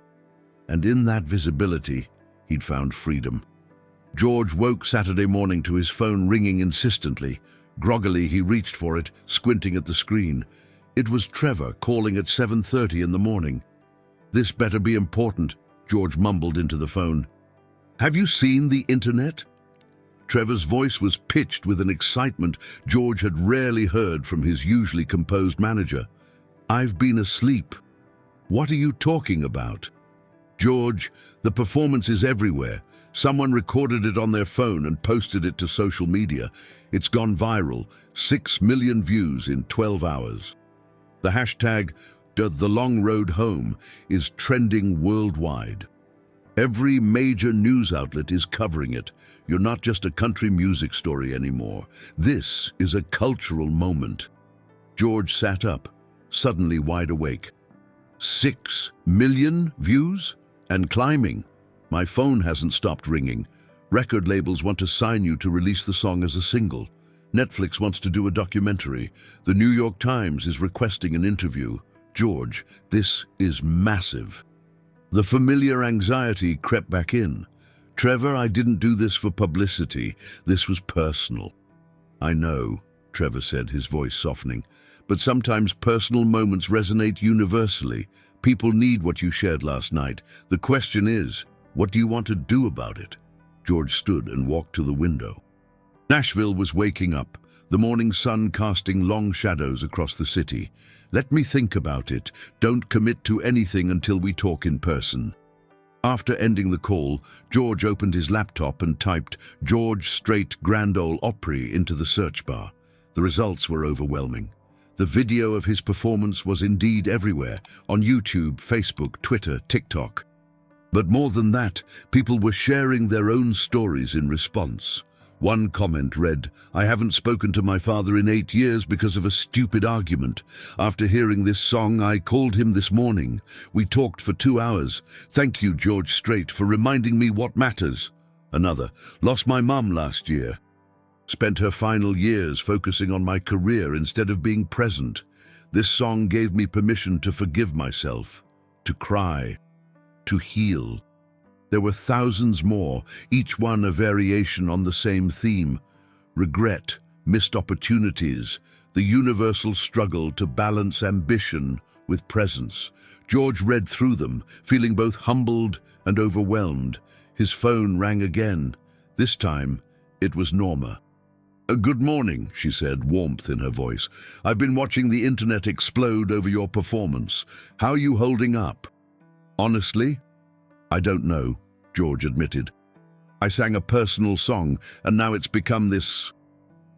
And in that visibility, he'd found freedom. George woke Saturday morning to his phone ringing insistently. Groggily, he reached for it, squinting at the screen. It was Trevor calling at 7:30 in the morning. "This better be important," George mumbled into the phone. "Have you seen the internet?" Trevor's voice was pitched with an excitement George had rarely heard from his usually composed manager. "I've been asleep." "What are you talking about?" "George, the performance is everywhere. Someone recorded it on their phone and posted it to social media. It's gone viral, 6 million views in 12 hours. The hashtag, The Long Road Home, is trending worldwide. Every major news outlet is covering it. You're not just a country music story anymore. This is a cultural moment." George sat up, suddenly wide awake. 6 million views? And climbing. My phone hasn't stopped ringing. Record labels want to sign you to release the song as a single. Netflix wants to do a documentary. The New York Times is requesting an interview. George, this is massive. The familiar anxiety crept back in. "Trevor, I didn't do this for publicity. This was personal." "I know," Trevor said, his voice softening. "But sometimes personal moments resonate universally. People need what you shared last night. The question is, what do you want to do about it?" George stood and walked to the window. Nashville was waking up, the morning sun casting long shadows across the city. "Let me think about it. Don't commit to anything until we talk in person." After ending the call, George opened his laptop and typed "George Strait Grand Ole Opry" into the search bar. The results were overwhelming. The video of his performance was indeed everywhere, on YouTube, Facebook, Twitter, TikTok. But more than that, people were sharing their own stories in response. One comment read, "I haven't spoken to my father in 8 years because of a stupid argument. After hearing this song, I called him this morning. We talked for 2 hours. Thank you, George Strait, for reminding me what matters." Another, "Lost my mum last year. Spent her final years focusing on my career instead of being present. This song gave me permission to forgive myself, to cry, to heal." There were thousands more, each one a variation on the same theme. Regret, missed opportunities, the universal struggle to balance ambition with presence. George read through them, feeling both humbled and overwhelmed. His phone rang again. This time, it was Norma. Good morning, she said, warmth in her voice. I've been watching the internet explode over your performance. How are you holding up? Honestly, I don't know, George admitted. I sang a personal song, and now it's become this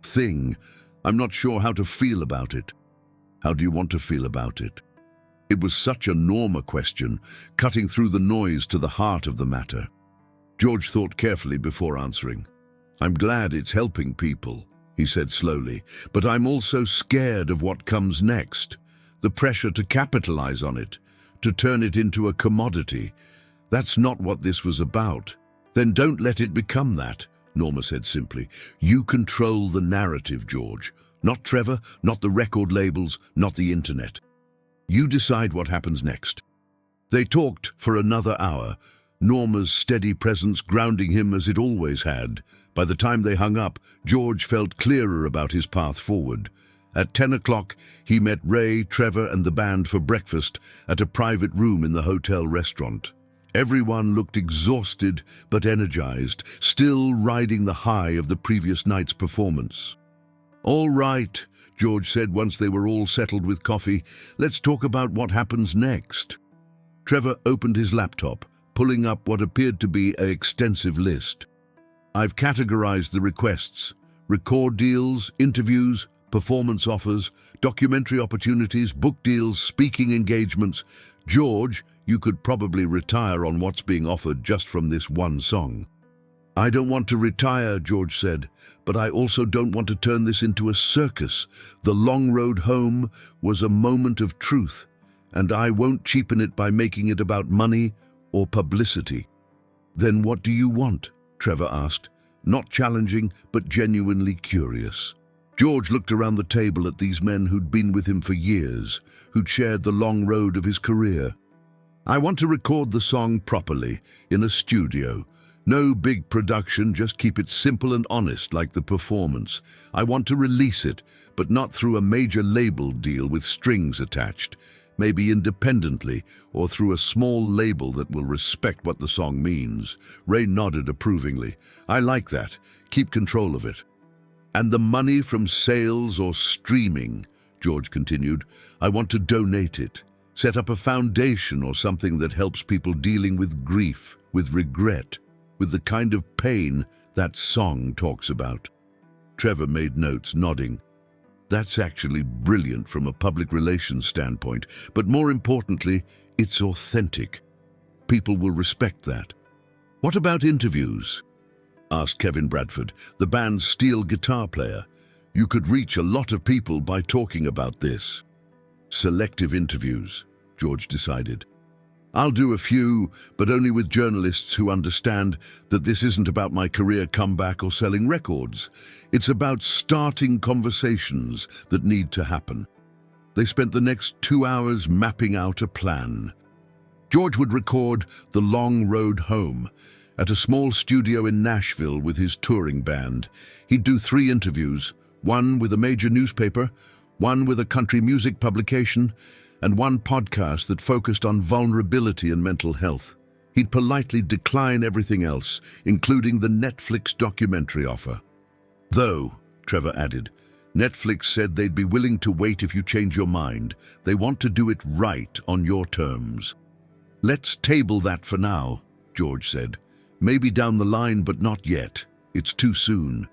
thing. I'm not sure how to feel about it. How do you want to feel about it? It was such a Norma question, cutting through the noise to the heart of the matter. George thought carefully before answering. I'm glad it's helping people, he said slowly, but I'm also scared of what comes next. The pressure to capitalize on it, to turn it into a commodity. That's not what this was about. Then don't let it become that, Norma said simply. You control the narrative, George. Not Trevor, not the record labels, not the internet. You decide what happens next. They talked for another hour, Norma's steady presence grounding him as it always had. By the time they hung up, George felt clearer about his path forward. At 10 o'clock, he met Ray, Trevor, and the band for breakfast at a private room in the hotel restaurant. Everyone looked exhausted but energized, still riding the high of the previous night's performance. All right, George said once they were all settled with coffee. Let's talk about what happens next. Trevor opened his laptop, pulling up what appeared to be an extensive list. I've categorized the requests: record deals, interviews, performance offers, documentary opportunities, book deals, speaking engagements. George, you could probably retire on what's being offered just from this one song. I don't want to retire, George said, but I also don't want to turn this into a circus. The long road home was a moment of truth, and I won't cheapen it by making it about money or publicity. Then what do you want? Trevor asked, not challenging, but genuinely curious. George looked around the table at these men who'd been with him for years, who'd shared the long road of his career. I want to record the song properly, in a studio. No big production, just keep it simple and honest like the performance. I want to release it, but not through a major label deal with strings attached. Maybe independently, or through a small label that will respect what the song means. Ray nodded approvingly. I like that. Keep control of it. And the money from sales or streaming, George continued, I want to donate it. Set up a foundation or something that helps people dealing with grief, with regret, with the kind of pain that song talks about. Trevor made notes, nodding. That's actually brilliant from a public relations standpoint, but more importantly, it's authentic. People will respect that. What about interviews? Asked Kevin Bradford, the band's steel guitar player. You could reach a lot of people by talking about this. Selective interviews, George decided. I'll do a few, but only with journalists who understand that this isn't about my career comeback or selling records. It's about starting conversations that need to happen. They spent the next 2 hours mapping out a plan. George would record The Long Road Home at a small studio in Nashville with his touring band. He'd do 3 interviews, one with a major newspaper, one with a country music publication, and one podcast that focused on vulnerability and mental health. He'd politely decline everything else, including the Netflix documentary offer. Though, Trevor added, Netflix said they'd be willing to wait if you change your mind. They want to do it right on your terms. Let's table that for now, George said. Maybe down the line, but not yet. It's too soon.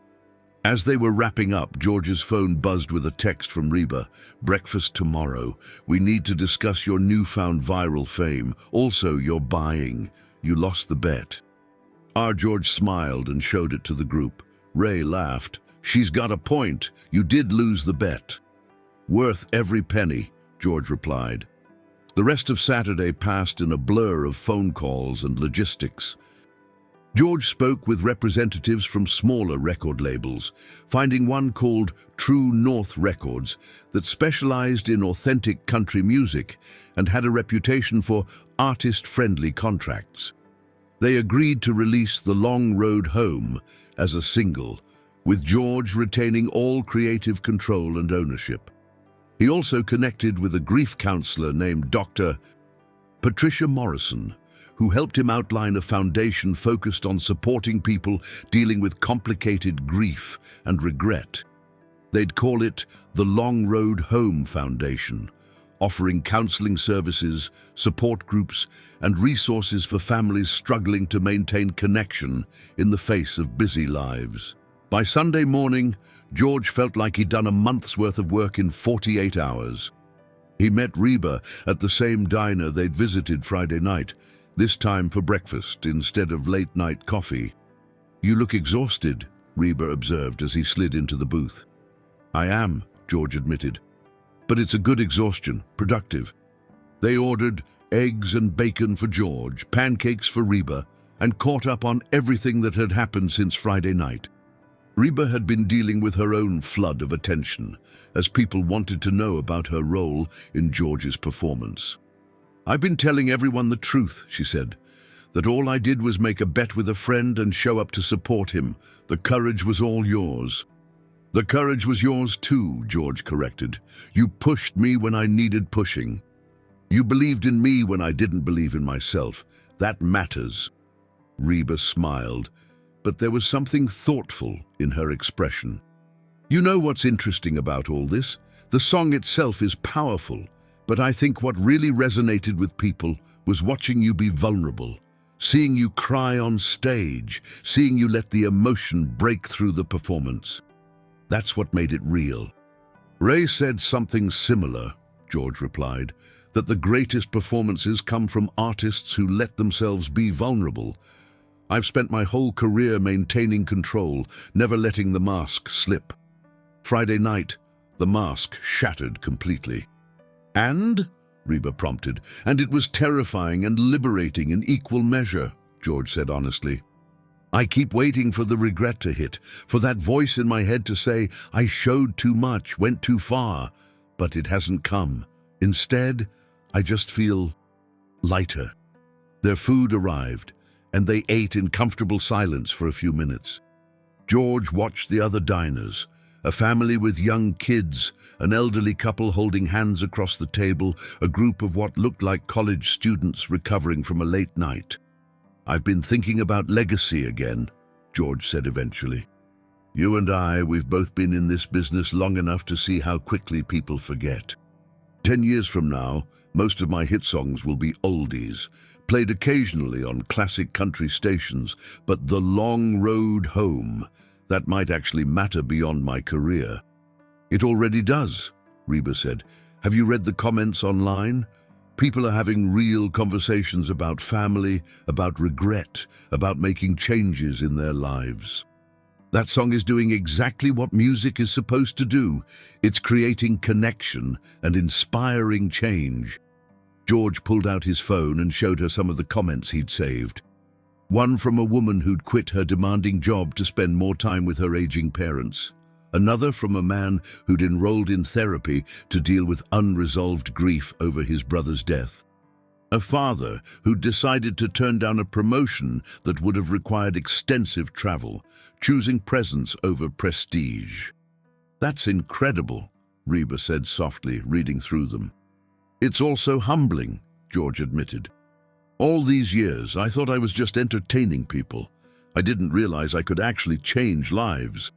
As they were wrapping up, George's phone buzzed with a text from Reba. Breakfast tomorrow. We need to discuss your newfound viral fame. Also, your buying. You lost the bet. George smiled and showed it to the group. Ray laughed. She's got a point. You did lose the bet. Worth every penny, George replied. The rest of Saturday passed in a blur of phone calls and logistics. George spoke with representatives from smaller record labels, finding one called True North Records that specialized in authentic country music and had a reputation for artist-friendly contracts. They agreed to release The Long Road Home as a single, with George retaining all creative control and ownership. He also connected with a grief counselor named Dr. Patricia Morrison, who helped him outline a foundation focused on supporting people dealing with complicated grief and regret. They'd call it the Long Road Home Foundation, offering counseling services, support groups, and resources for families struggling to maintain connection in the face of busy lives. By Sunday morning, George felt like he'd done a month's worth of work in 48 hours. He met Reba at the same diner they'd visited Friday night, this time for breakfast instead of late-night coffee. "You look exhausted," Reba observed as he slid into the booth. "I am," George admitted. "But it's a good exhaustion, productive." They ordered eggs and bacon for George, pancakes for Reba, and caught up on everything that had happened since Friday night. Reba had been dealing with her own flood of attention, as people wanted to know about her role in George's performance. "I've been telling everyone the truth," she said, "that all I did was make a bet with a friend and show up to support him. The courage was all yours." "The courage was yours too," George corrected. "You pushed me when I needed pushing. You believed in me when I didn't believe in myself. That matters." Reba smiled, but there was something thoughtful in her expression. "You know what's interesting about all this? The song itself is powerful, but I think what really resonated with people was watching you be vulnerable, seeing you cry on stage, seeing you let the emotion break through the performance. That's what made it real." "Ray said something similar," George replied, "that the greatest performances come from artists who let themselves be vulnerable. I've spent my whole career maintaining control, never letting the mask slip. Friday night, the mask shattered completely." "And?" Reba prompted. "And it was terrifying and liberating in equal measure," George said honestly. "I keep waiting for the regret to hit, for that voice in my head to say, I showed too much, went too far, but it hasn't come. Instead, I just feel lighter." Their food arrived, and they ate in comfortable silence for a few minutes. George watched the other diners, a family with young kids, an elderly couple holding hands across the table, a group of what looked like college students recovering from a late night. "I've been thinking about legacy again," George said eventually. "You and we've both been in this business long enough to see how quickly people forget. 10 years from now, most of my hit songs will be oldies, played occasionally on classic country stations, but the long road home, that might actually matter beyond my career." "It already does," Reba said. "Have you read the comments online? People are having real conversations about family, about regret, about making changes in their lives. That song is doing exactly what music is supposed to do. It's creating connection and inspiring change." George pulled out his phone and showed her some of the comments he'd saved. One from a woman who'd quit her demanding job to spend more time with her aging parents. Another from a man who'd enrolled in therapy to deal with unresolved grief over his brother's death. A father who'd decided to turn down a promotion that would have required extensive travel, choosing presence over prestige. "That's incredible," Reba said softly, reading through them. "It's also humbling," George admitted. "All these years, I thought I was just entertaining people. I didn't realize I could actually change lives."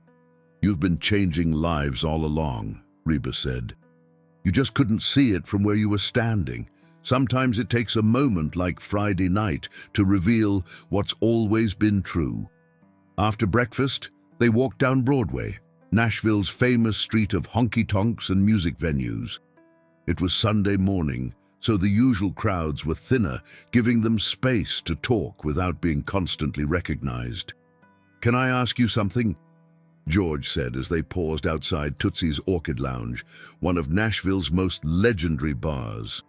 "You've been changing lives all along," Reba said. "You just couldn't see it from where you were standing. Sometimes it takes a moment like Friday night to reveal what's always been true." After breakfast, they walked down Broadway, Nashville's famous street of honky-tonks and music venues. It was Sunday morning, so the usual crowds were thinner, giving them space to talk without being constantly recognized. "Can I ask you something?" George said as they paused outside Tootsie's Orchid Lounge, one of Nashville's most legendary bars.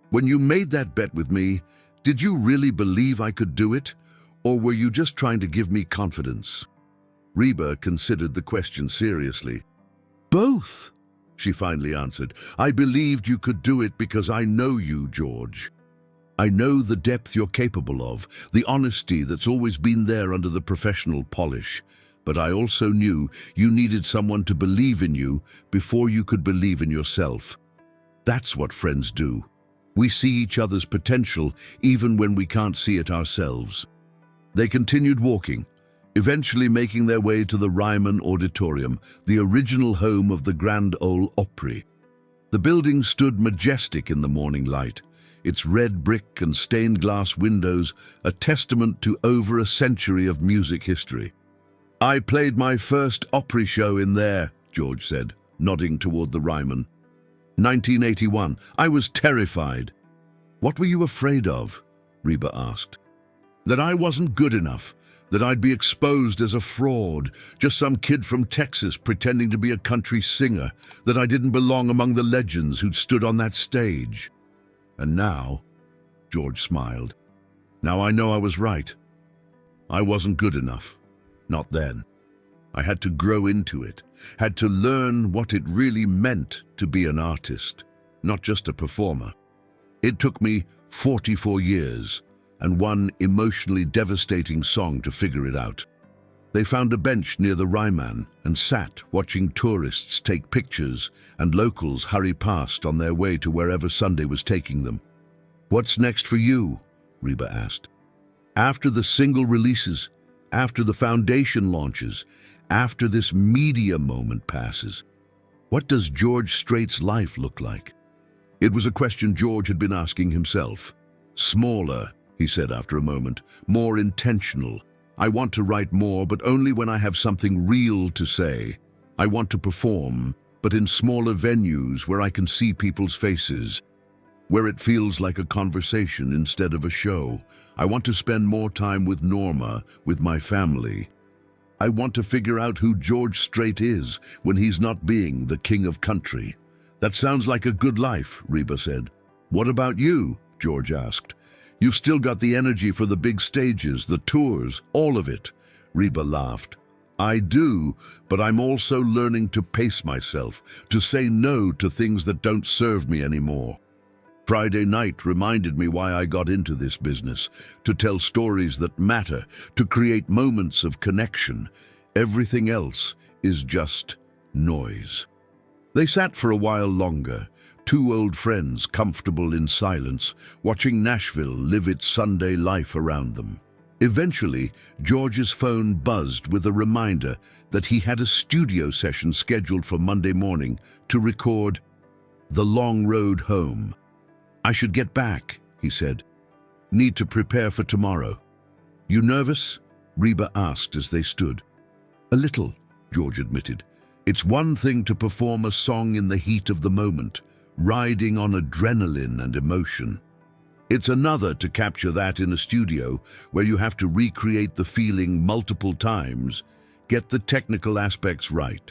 "When you made that bet with me, did you really believe I could do it? Or were you just trying to give me confidence?" Reba considered the question seriously. "Both," she finally answered. "I believed you could do it because I know you, George. I know the depth you're capable of, the honesty that's always been there under the professional polish. But I also knew you needed someone to believe in you before you could believe in yourself. That's what friends do. We see each other's potential even when we can't see it ourselves. They continued walking, eventually making their way to the Ryman Auditorium, the original home of the Grand Ole Opry. The building stood majestic in the morning light, its red brick and stained glass windows a testament to over a century of music history. "I played my first Opry show in there," George said, nodding toward the Ryman. 1981. I was terrified. "What were you afraid of?" Reba asked. "That I wasn't good enough, that I'd be exposed as a fraud, just some kid from Texas pretending to be a country singer, that I didn't belong among the legends who'd stood on that stage. And now," George smiled, "now I know I was right. I wasn't good enough. Not then. I had to grow into it, had to learn what it really meant to be an artist, not just a performer. It took me 44 years and one emotionally devastating song to figure it out." They found a bench near the Ryman and sat watching tourists take pictures and locals hurry past on their way to wherever Sunday was taking them. "What's next for you?" Reba asked. "After the single releases, after the foundation launches, after this media moment passes, what does George Strait's life look like?" It was a question George had been asking himself. "Smaller," he said after a moment, "more intentional. I want to write more, but only when I have something real to say. I want to perform, but in smaller venues where I can see people's faces, where it feels like a conversation instead of a show. I want to spend more time with Norma, with my family. I want to figure out who George Strait is when he's not being the king of country." "That sounds like a good life," Reba said. "What about you?" George asked. "You've still got the energy for the big stages, the tours, all of it." Reba laughed. "I do, but I'm also learning to pace myself, to say no to things that don't serve me anymore. Friday night reminded me why I got into this business, to tell stories that matter, to create moments of connection. Everything else is just noise." They sat for a while longer, two old friends comfortable in silence, watching Nashville live its Sunday life around them. Eventually, George's phone buzzed with a reminder that he had a studio session scheduled for Monday morning to record "The Long Road Home." "I should get back," he said. "Need to prepare for tomorrow." "You nervous?" Reba asked as they stood. "A little," George admitted. "It's one thing to perform a song in the heat of the moment, riding on adrenaline and emotion. It's another to capture that in a studio where you have to recreate the feeling multiple times, get the technical aspects right.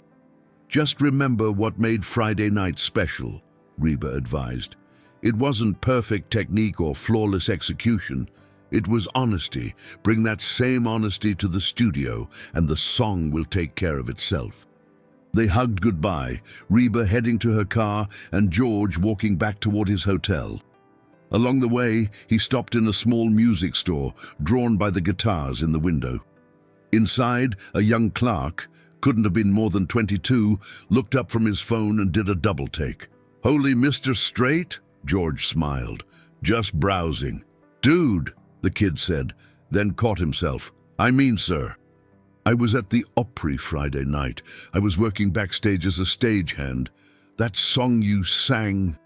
Just remember what made Friday night special," Reba advised. "It wasn't perfect technique or flawless execution. It was honesty. Bring that same honesty to the studio and the song will take care of itself." They hugged goodbye, Reba heading to her car and George walking back toward his hotel. Along the way, he stopped in a small music store, drawn by the guitars in the window. Inside, a young clerk, couldn't have been more than 22, looked up from his phone and did a double take. "Holy Mr. Strait?" George smiled. "Just browsing." "Dude," the kid said, then caught himself. "I mean, sir. I was at the Opry Friday night. I was working backstage as a stagehand. That song you sang...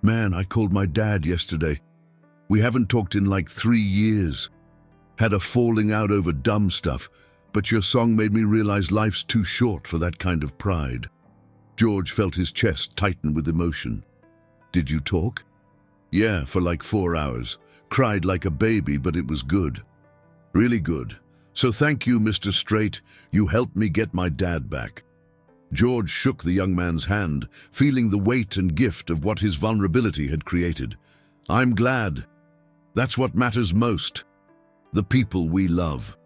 Man, I called my dad yesterday. We haven't talked in like 3 years. Had a falling out over dumb stuff, but your song made me realize life's too short for that kind of pride." George felt his chest tighten with emotion. "Did you talk?" "Yeah, for like 4 hours. Cried like a baby, but it was good. Really good. So thank you, Mr. Strait. You helped me get my dad back." George shook the young man's hand, feeling the weight and gift of what his vulnerability had created. "I'm glad. That's what matters most. The people we love."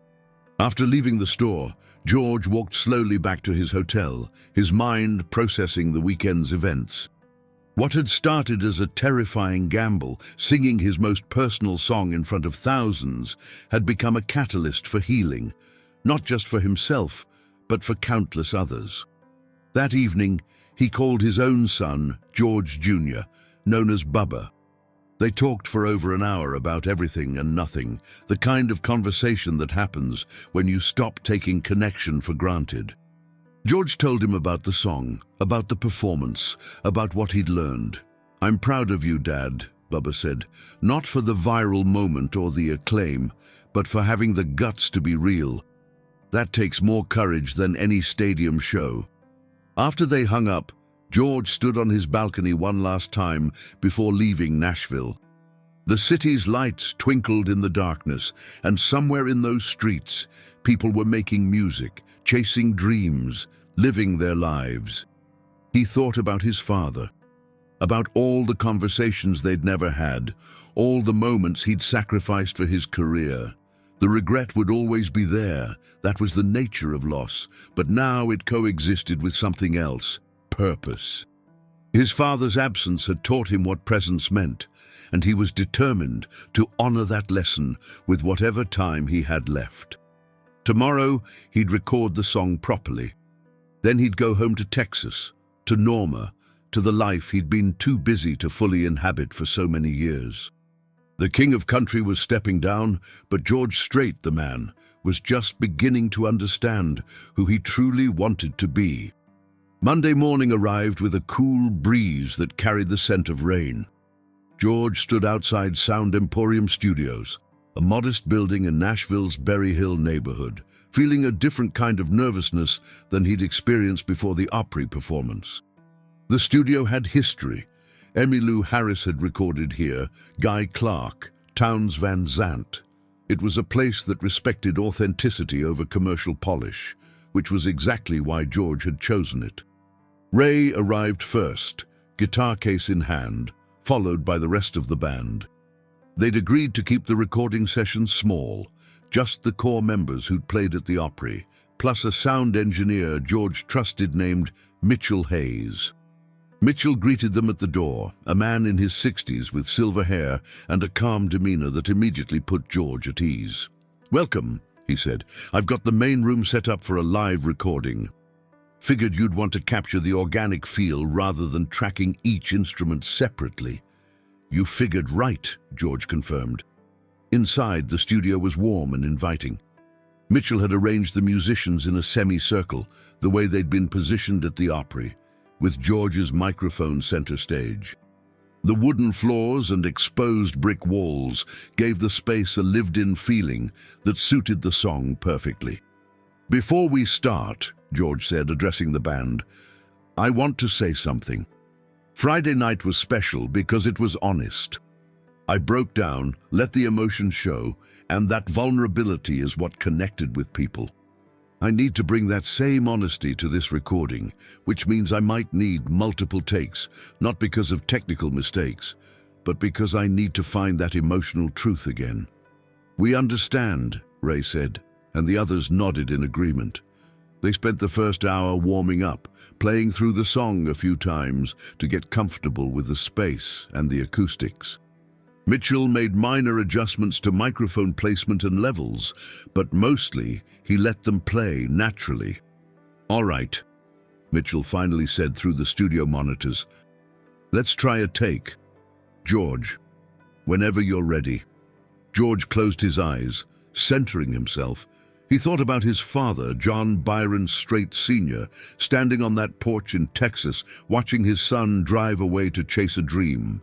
After leaving the store, George walked slowly back to his hotel, his mind processing the weekend's events. What had started as a terrifying gamble, singing his most personal song in front of thousands, had become a catalyst for healing, not just for himself, but for countless others. That evening, he called his own son, George Jr., known as Bubba. They talked for over an hour about everything and nothing, the kind of conversation that happens when you stop taking connection for granted. George told him about the song, about the performance, about what he'd learned. "I'm proud of you, Dad," Bubba said, "not for the viral moment or the acclaim, but for having the guts to be real. That takes more courage than any stadium show." After they hung up, George stood on his balcony one last time before leaving Nashville. The city's lights twinkled in the darkness, and somewhere in those streets, people were making music, chasing dreams, living their lives. He thought about his father, about all the conversations they'd never had, all the moments he'd sacrificed for his career. The regret would always be there. That was the nature of loss, but now it coexisted with something else: purpose. His father's absence had taught him what presence meant, and he was determined to honor that lesson with whatever time he had left. Tomorrow, he'd record the song properly. Then he'd go home to Texas, to Norma, to the life he'd been too busy to fully inhabit for so many years. The king of country was stepping down, but George Strait, the man, was just beginning to understand who he truly wanted to be. Monday morning arrived with a cool breeze that carried the scent of rain. George stood outside Sound Emporium Studios, a modest building in Nashville's Berry Hill neighborhood, feeling a different kind of nervousness than he'd experienced before the Opry performance. The studio had history. Emmylou Harris had recorded here, Guy Clark, Townes Van Zandt. It was a place that respected authenticity over commercial polish, which was exactly why George had chosen it. Ray arrived first, guitar case in hand, followed by the rest of the band. They'd agreed to keep the recording session small, just the core members who'd played at the Opry, plus a sound engineer George trusted named Mitchell Hayes. Mitchell greeted them at the door, a man in his 60s with silver hair and a calm demeanor that immediately put George at ease. "Welcome," he said. "I've got the main room set up for a live recording. Figured you'd want to capture the organic feel rather than tracking each instrument separately." "You figured right," George confirmed. Inside, the studio was warm and inviting. Mitchell had arranged the musicians in a semicircle, the way they'd been positioned at the Opry, with George's microphone center stage. The wooden floors and exposed brick walls gave the space a lived-in feeling that suited the song perfectly. "Before we start," George said, addressing the band, "I want to say something. Friday night was special because it was honest. I broke down, let the emotion show, and that vulnerability is what connected with people. I need to bring that same honesty to this recording, which means I might need multiple takes, not because of technical mistakes, but because I need to find that emotional truth again." "We understand," Ray said, and the others nodded in agreement. They spent the first hour warming up, playing through the song a few times to get comfortable with the space and the acoustics. Mitchell made minor adjustments to microphone placement and levels, but mostly he let them play naturally. "All right," Mitchell finally said through the studio monitors. "Let's try a take. George, whenever you're ready." George closed his eyes, centering himself. He thought about his father, John Byron Strait Sr., standing on that porch in Texas, watching his son drive away to chase a dream.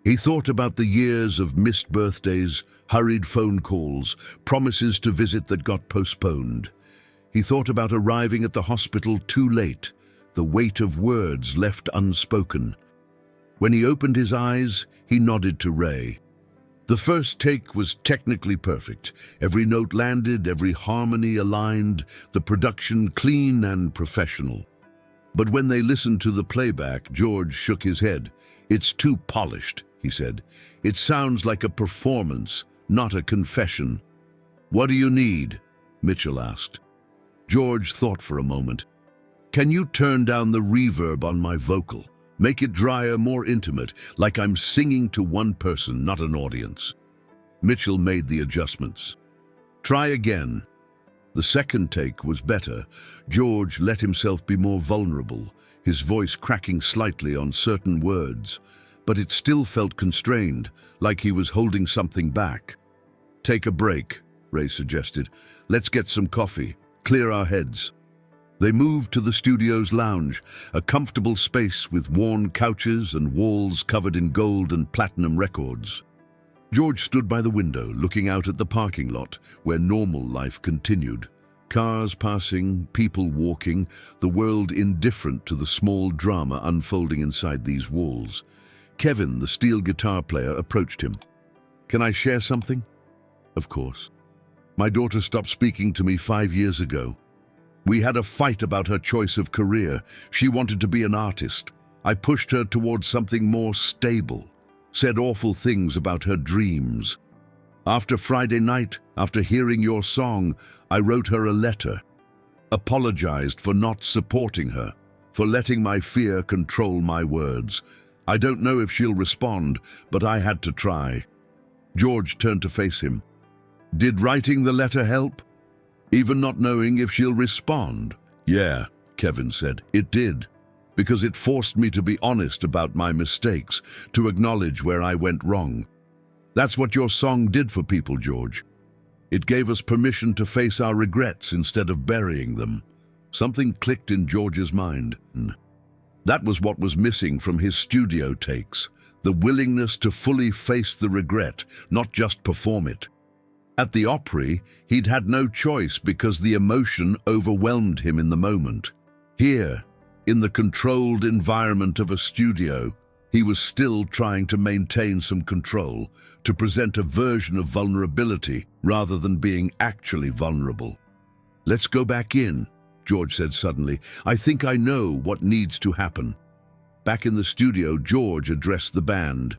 He thought about the years of missed birthdays, hurried phone calls, promises to visit that got postponed. He thought about arriving at the hospital too late, the weight of words left unspoken. When he opened his eyes, he nodded to Ray. The first take was technically perfect. Every note landed, every harmony aligned, the production clean and professional. But when they listened to the playback, George shook his head. "It's too polished," he said. "It sounds like a performance, not a confession." "What do you need?" Mitchell asked. George thought for a moment. "Can you turn down the reverb on my vocal? Make it drier, more intimate, like I'm singing to one person, not an audience." Mitchell made the adjustments. "Try again." The second take was better. George let himself be more vulnerable, his voice cracking slightly on certain words. but it still felt constrained, like he was holding something back. "Take a break," Ray suggested. "Let's get some coffee, clear our heads." They moved to the studio's lounge, a comfortable space with worn couches and walls covered in gold and platinum records. George stood by the window, looking out at the parking lot, where normal life continued. Cars passing, people walking, the world indifferent to the small drama unfolding inside these walls. Kevin, the steel guitar player, approached him. "Can I share something?" "Of course. My daughter stopped speaking to me 5 years ago. We had a fight about her choice of career. She wanted to be an artist. I pushed her towards something more stable, said awful things about her dreams. After Friday night, after hearing your song, I wrote her a letter. Apologized for not supporting her, for letting my fear control my words. I don't know if she'll respond, but I had to try." George turned to face him. "Did writing the letter help? Even not knowing if she'll respond?" "Yeah," Kevin said, "it did. Because it forced me to be honest about my mistakes, to acknowledge where I went wrong. That's what your song did for people, George. It gave us permission to face our regrets instead of burying them." Something clicked in George's mind. That was what was missing from his studio takes, the willingness to fully face the regret, not just perform it. At the Opry, he'd had no choice because the emotion overwhelmed him in the moment. Here, in the controlled environment of a studio, he was still trying to maintain some control, to present a version of vulnerability rather than being actually vulnerable. "Let's go back in," George said suddenly. "I think I know what needs to happen." Back in the studio, George addressed the band.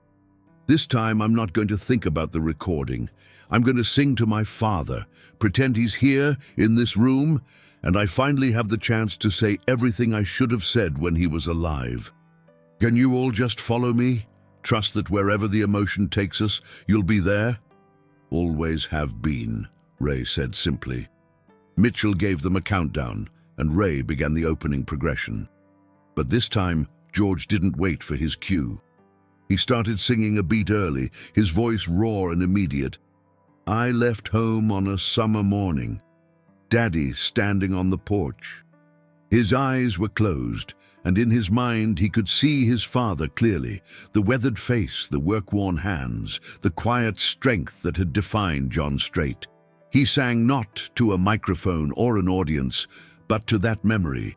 "This time I'm not going to think about the recording. I'm going to sing to my father, pretend he's here in this room, and I finally have the chance to say everything I should have said when he was alive. Can you all just follow me? Trust that wherever the emotion takes us, you'll be there?" "Always have been," Ray said simply. Mitchell gave them a countdown, and Ray began the opening progression. But this time, George didn't wait for his cue. He started singing a beat early, his voice raw and immediate. "I left home on a summer morning. Daddy standing on the porch." His eyes were closed, and in his mind he could see his father clearly, the weathered face, the work-worn hands, the quiet strength that had defined John Strait. He sang not to a microphone or an audience, but to that memory,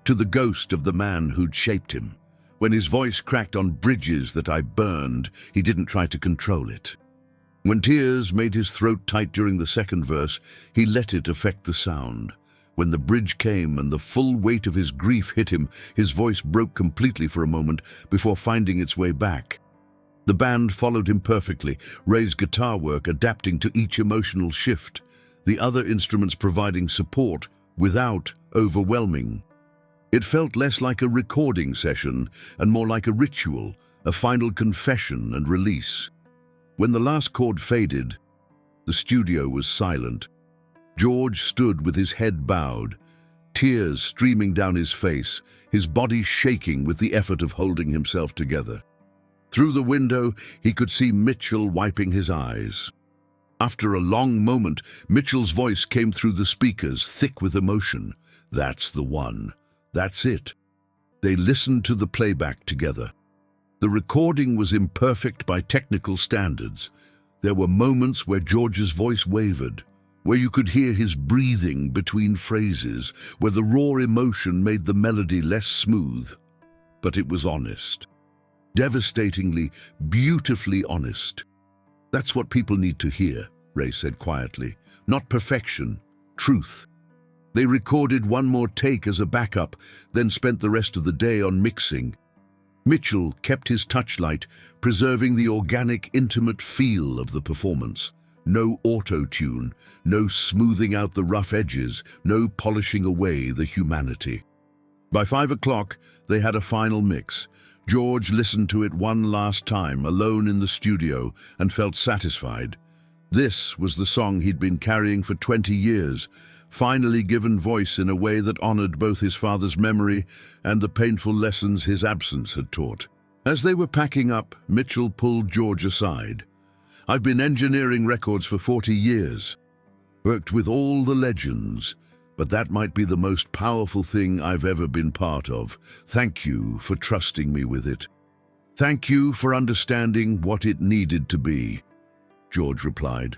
to the ghost of the man who'd shaped him. When his voice cracked on "bridges that I burned," he didn't try to control it. When tears made his throat tight during the second verse, he let it affect the sound. When the bridge came and the full weight of his grief hit him, his voice broke completely for a moment before finding its way back. The band followed him perfectly, Ray's guitar work adapting to each emotional shift, the other instruments providing support without overwhelming. It felt less like a recording session and more like a ritual, a final confession and release. When the last chord faded, the studio was silent. George stood with his head bowed, tears streaming down his face, his body shaking with the effort of holding himself together. Through the window, he could see Mitchell wiping his eyes. After a long moment, Mitchell's voice came through the speakers, thick with emotion. "That's the one. That's it." They listened to the playback together. The recording was imperfect by technical standards. There were moments where George's voice wavered, where you could hear his breathing between phrases, where the raw emotion made the melody less smooth. But it was honest. Devastatingly, beautifully honest. "That's what people need to hear," Ray said quietly. "Not perfection, truth." They recorded one more take as a backup, then spent the rest of the day on mixing. Mitchell kept his touchlight, preserving the organic, intimate feel of the performance. No auto-tune, no smoothing out the rough edges, no polishing away the humanity. By 5 o'clock, they had a final mix. George listened to it one last time, alone in the studio, and felt satisfied. This was the song he'd been carrying for 20 years, finally given voice in a way that honored both his father's memory and the painful lessons his absence had taught. As they were packing up, Mitchell pulled George aside. "I've been engineering records for 40 years. Worked with all the legends, but that might be the most powerful thing I've ever been part of. Thank you for trusting me with it. Thank you for understanding what it needed to be," George replied.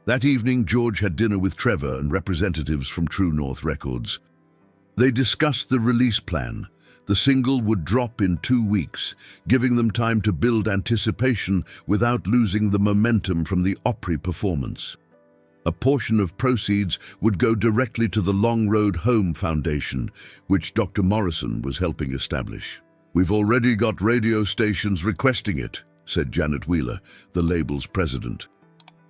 That evening, George had dinner with Trevor and representatives from True North Records. They discussed the release plan. The single would drop in 2 weeks, giving them time to build anticipation without losing the momentum from the Opry performance. A portion of proceeds would go directly to the Long Road Home Foundation, which Dr. Morrison was helping establish. "We've already got radio stations requesting it," said Janet Wheeler, the label's president.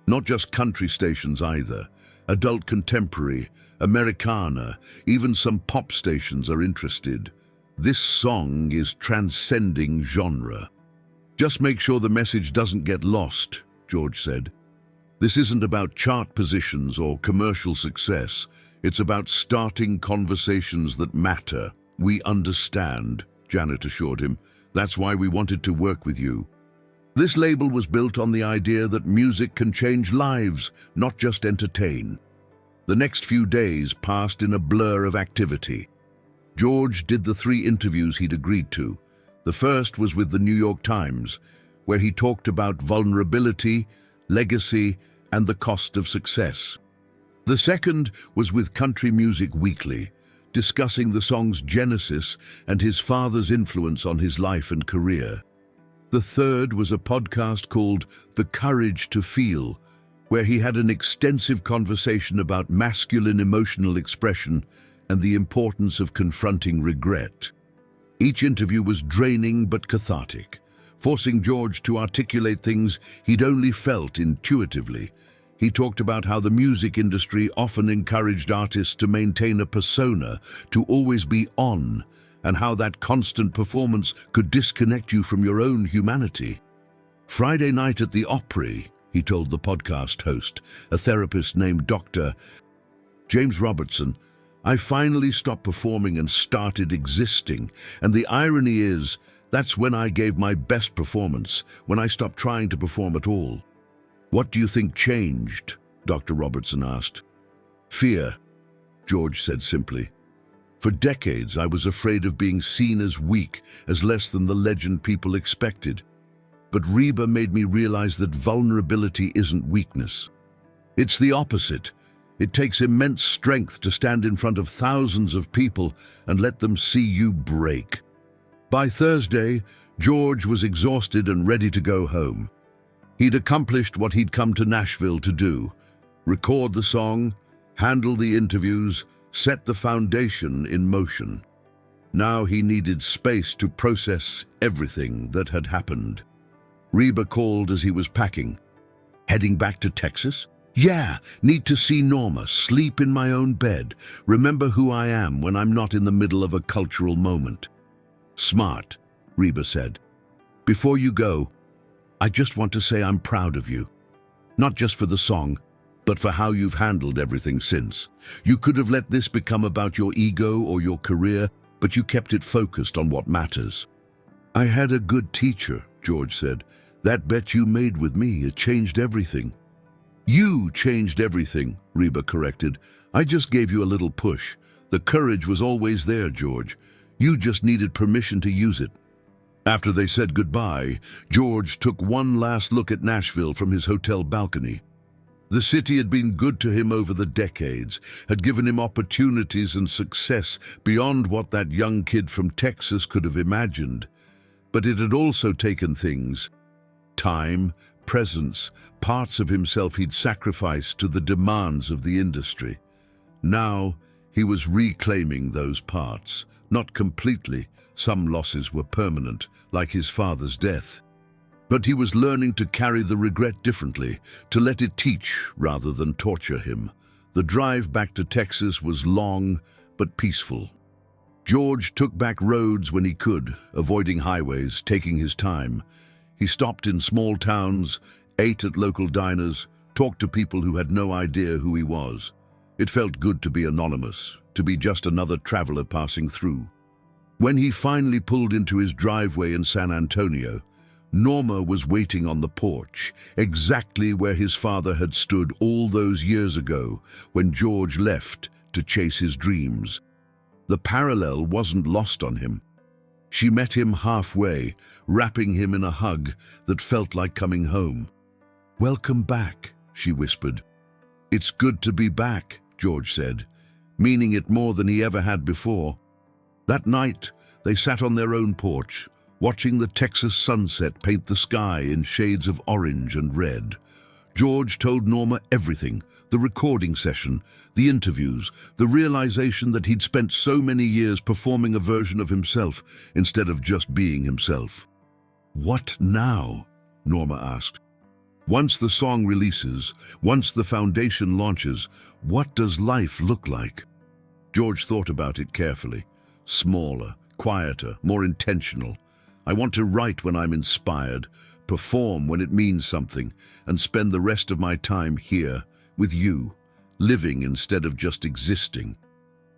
"Not just country stations either. Adult contemporary, Americana, even some pop stations are interested. This song is transcending genre." "Just make sure the message doesn't get lost," George said. "This isn't about chart positions or commercial success. It's about starting conversations that matter." "We understand," Janet assured him. "That's why we wanted to work with you." This label was built on the idea that music can change lives, not just entertain. The next few days passed in a blur of activity. George did the 3 interviews he'd agreed to. The first was with the New York Times, where he talked about vulnerability, legacy, and the cost of success. The second was with Country Music Weekly, discussing the song's genesis and his father's influence on his life and career. The third was a podcast called The Courage to Feel, where he had an extensive conversation about masculine emotional expression and the importance of confronting regret. Each interview was draining but cathartic, forcing George to articulate things he'd only felt intuitively. He talked about how the music industry often encouraged artists to maintain a persona, to always be on, and how that constant performance could disconnect you from your own humanity. "Friday night at the Opry," he told the podcast host, a therapist named Dr. James Robertson, "I finally stopped performing and started existing. And the irony is, that's when I gave my best performance, when I stopped trying to perform at all." "What do you think changed?" Dr. Robertson asked. "Fear," George said simply. "For decades, I was afraid of being seen as weak, as less than the legend people expected. But REBA made me realize that vulnerability isn't weakness. It's the opposite. It takes immense strength to stand in front of thousands of people and let them see you break." By Thursday, George was exhausted and ready to go home. He'd accomplished what he'd come to Nashville to do: record the song, handle the interviews, set the foundation in motion. Now he needed space to process everything that had happened. REBA called as he was packing. "Heading back to Texas?" "Yeah, need to see Norma, sleep in my own bed, remember who I am when I'm not in the middle of a cultural moment." "Smart," REBA said. "Before you go, I just want to say I'm proud of you. Not just for the song, but for how you've handled everything since. You could have let this become about your ego or your career, but you kept it focused on what matters." "I had a good teacher," George said. "That bet you made with me, it changed everything." "You changed everything," REBA corrected. "I just gave you a little push. The courage was always there, George. You just needed permission to use it." After they said goodbye, George took one last look at Nashville from his hotel balcony. The city had been good to him over the decades, had given him opportunities and success beyond what that young kid from Texas could have imagined. But it had also taken things: time, presence, parts of himself he'd sacrificed to the demands of the industry. Now he was reclaiming those parts, not completely. Some losses were permanent, like his father's death. But he was learning to carry the regret differently, to let it teach rather than torture him. The drive back to Texas was long but peaceful. George took back roads when he could, avoiding highways, taking his time. He stopped in small towns, ate at local diners, talked to people who had no idea who he was. It felt good to be anonymous, to be just another traveler passing through. When he finally pulled into his driveway in San Antonio, Norma was waiting on the porch, exactly where his father had stood all those years ago when George left to chase his dreams. The parallel wasn't lost on him. She met him halfway, wrapping him in a hug that felt like coming home. "Welcome back," she whispered. "It's good to be back," George said, meaning it more than he ever had before. That night, they sat on their own porch, watching the Texas sunset paint the sky in shades of orange and red. George told Norma everything: the recording session, the interviews, the realization that he'd spent so many years performing a version of himself instead of just being himself. "What now?" Norma asked. "Once the song releases, once the foundation launches, what does life look like?" George thought about it carefully. "Smaller, quieter, more intentional. I want to write when I'm inspired, perform when it means something, and spend the rest of my time here, with you, living instead of just existing."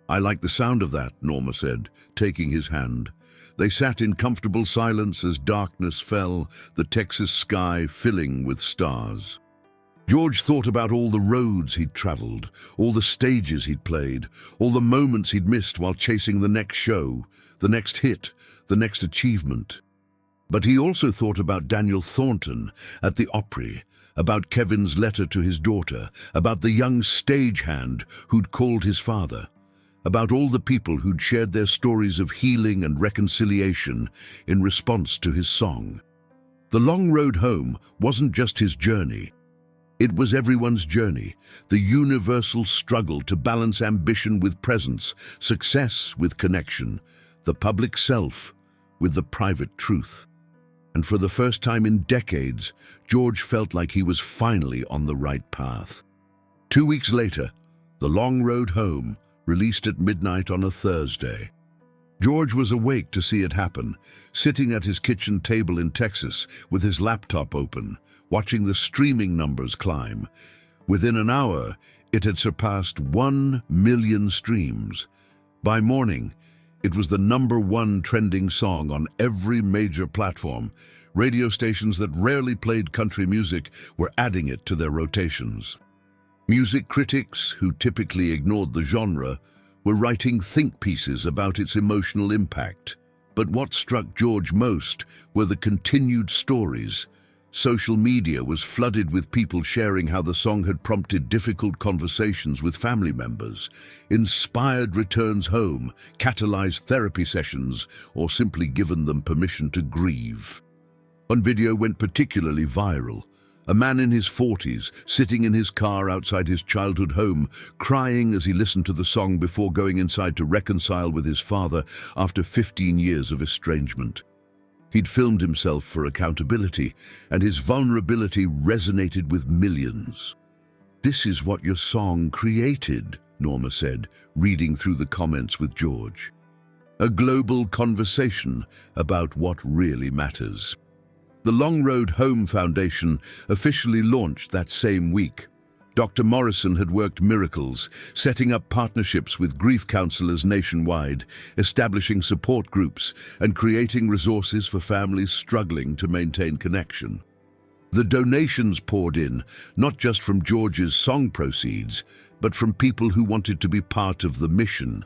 "I like the sound of that," Norma said, taking his hand. They sat in comfortable silence as darkness fell, the Texas sky filling with stars. George thought about all the roads he'd traveled, all the stages he'd played, all the moments he'd missed while chasing the next show, the next hit, the next achievement. But he also thought about Daniel Thornton at the Opry, about Kevin's letter to his daughter, about the young stagehand who'd called his father, about all the people who'd shared their stories of healing and reconciliation in response to his song. The long road home wasn't just his journey. It was everyone's journey, the universal struggle to balance ambition with presence, success with connection, the public self with the private truth. And for the first time in decades, George felt like he was finally on the right path. 2 weeks later, The Long Road Home released at midnight on a Thursday. George was awake to see it happen, sitting at his kitchen table in Texas with his laptop open, watching the streaming numbers climb. Within an hour, it had surpassed 1 million streams. By morning, it was the #1 trending song on every major platform. Radio stations that rarely played country music were adding it to their rotations. Music critics, who typically ignored the genre, were writing think pieces about its emotional impact. But what struck George most were the continued stories. Social media was flooded with people sharing how the song had prompted difficult conversations with family members, inspired returns home, catalyzed therapy sessions, or simply given them permission to grieve. One video went particularly viral. A man in his 40s, sitting in his car outside his childhood home, crying as he listened to the song before going inside to reconcile with his father after 15 years of estrangement. He'd filmed himself for accountability, and his vulnerability resonated with millions. "This is what your song created," Norma said, reading through the comments with George. A global conversation about what really matters. The Long Road Home Foundation officially launched that same week. Dr. Morrison had worked miracles, setting up partnerships with grief counselors nationwide, establishing support groups, and creating resources for families struggling to maintain connection. The donations poured in, not just from George's song proceeds, but from people who wanted to be part of the mission.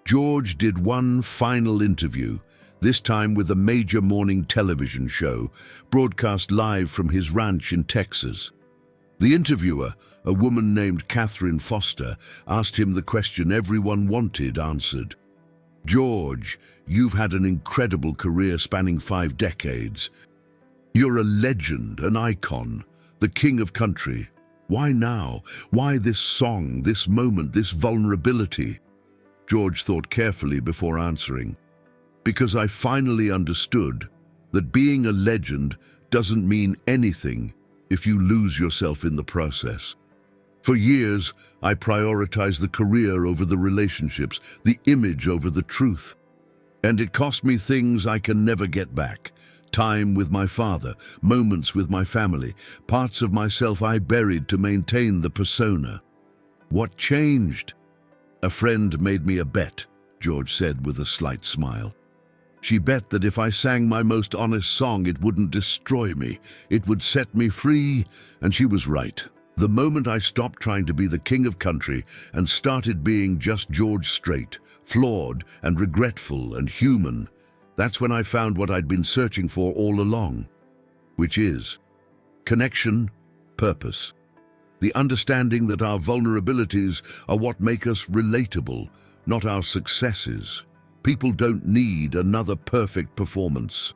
George did one final interview, this time with a major morning television show, broadcast live from his ranch in Texas. The interviewer, a woman named Catherine Foster, asked him the question everyone wanted answered. "George, you've had an incredible career spanning 5 decades. You're a legend, an icon, the king of country. Why now? Why this song, this moment, this vulnerability?" George thought carefully before answering. "Because I finally understood that being a legend doesn't mean anything if you lose yourself in the process. For years, I prioritized the career over the relationships, the image over the truth. And it cost me things I can never get back. Time with my father, moments with my family, parts of myself I buried to maintain the persona. What changed? A friend made me a bet," George said with a slight smile. She bet that if I sang my most honest song, it wouldn't destroy me. It would set me free, and she was right. The moment I stopped trying to be the king of country and started being just George Strait, flawed and regretful and human, that's when I found what I'd been searching for all along, which is connection, purpose. The understanding that our vulnerabilities are what make us relatable, not our successes. People don't need another perfect performance.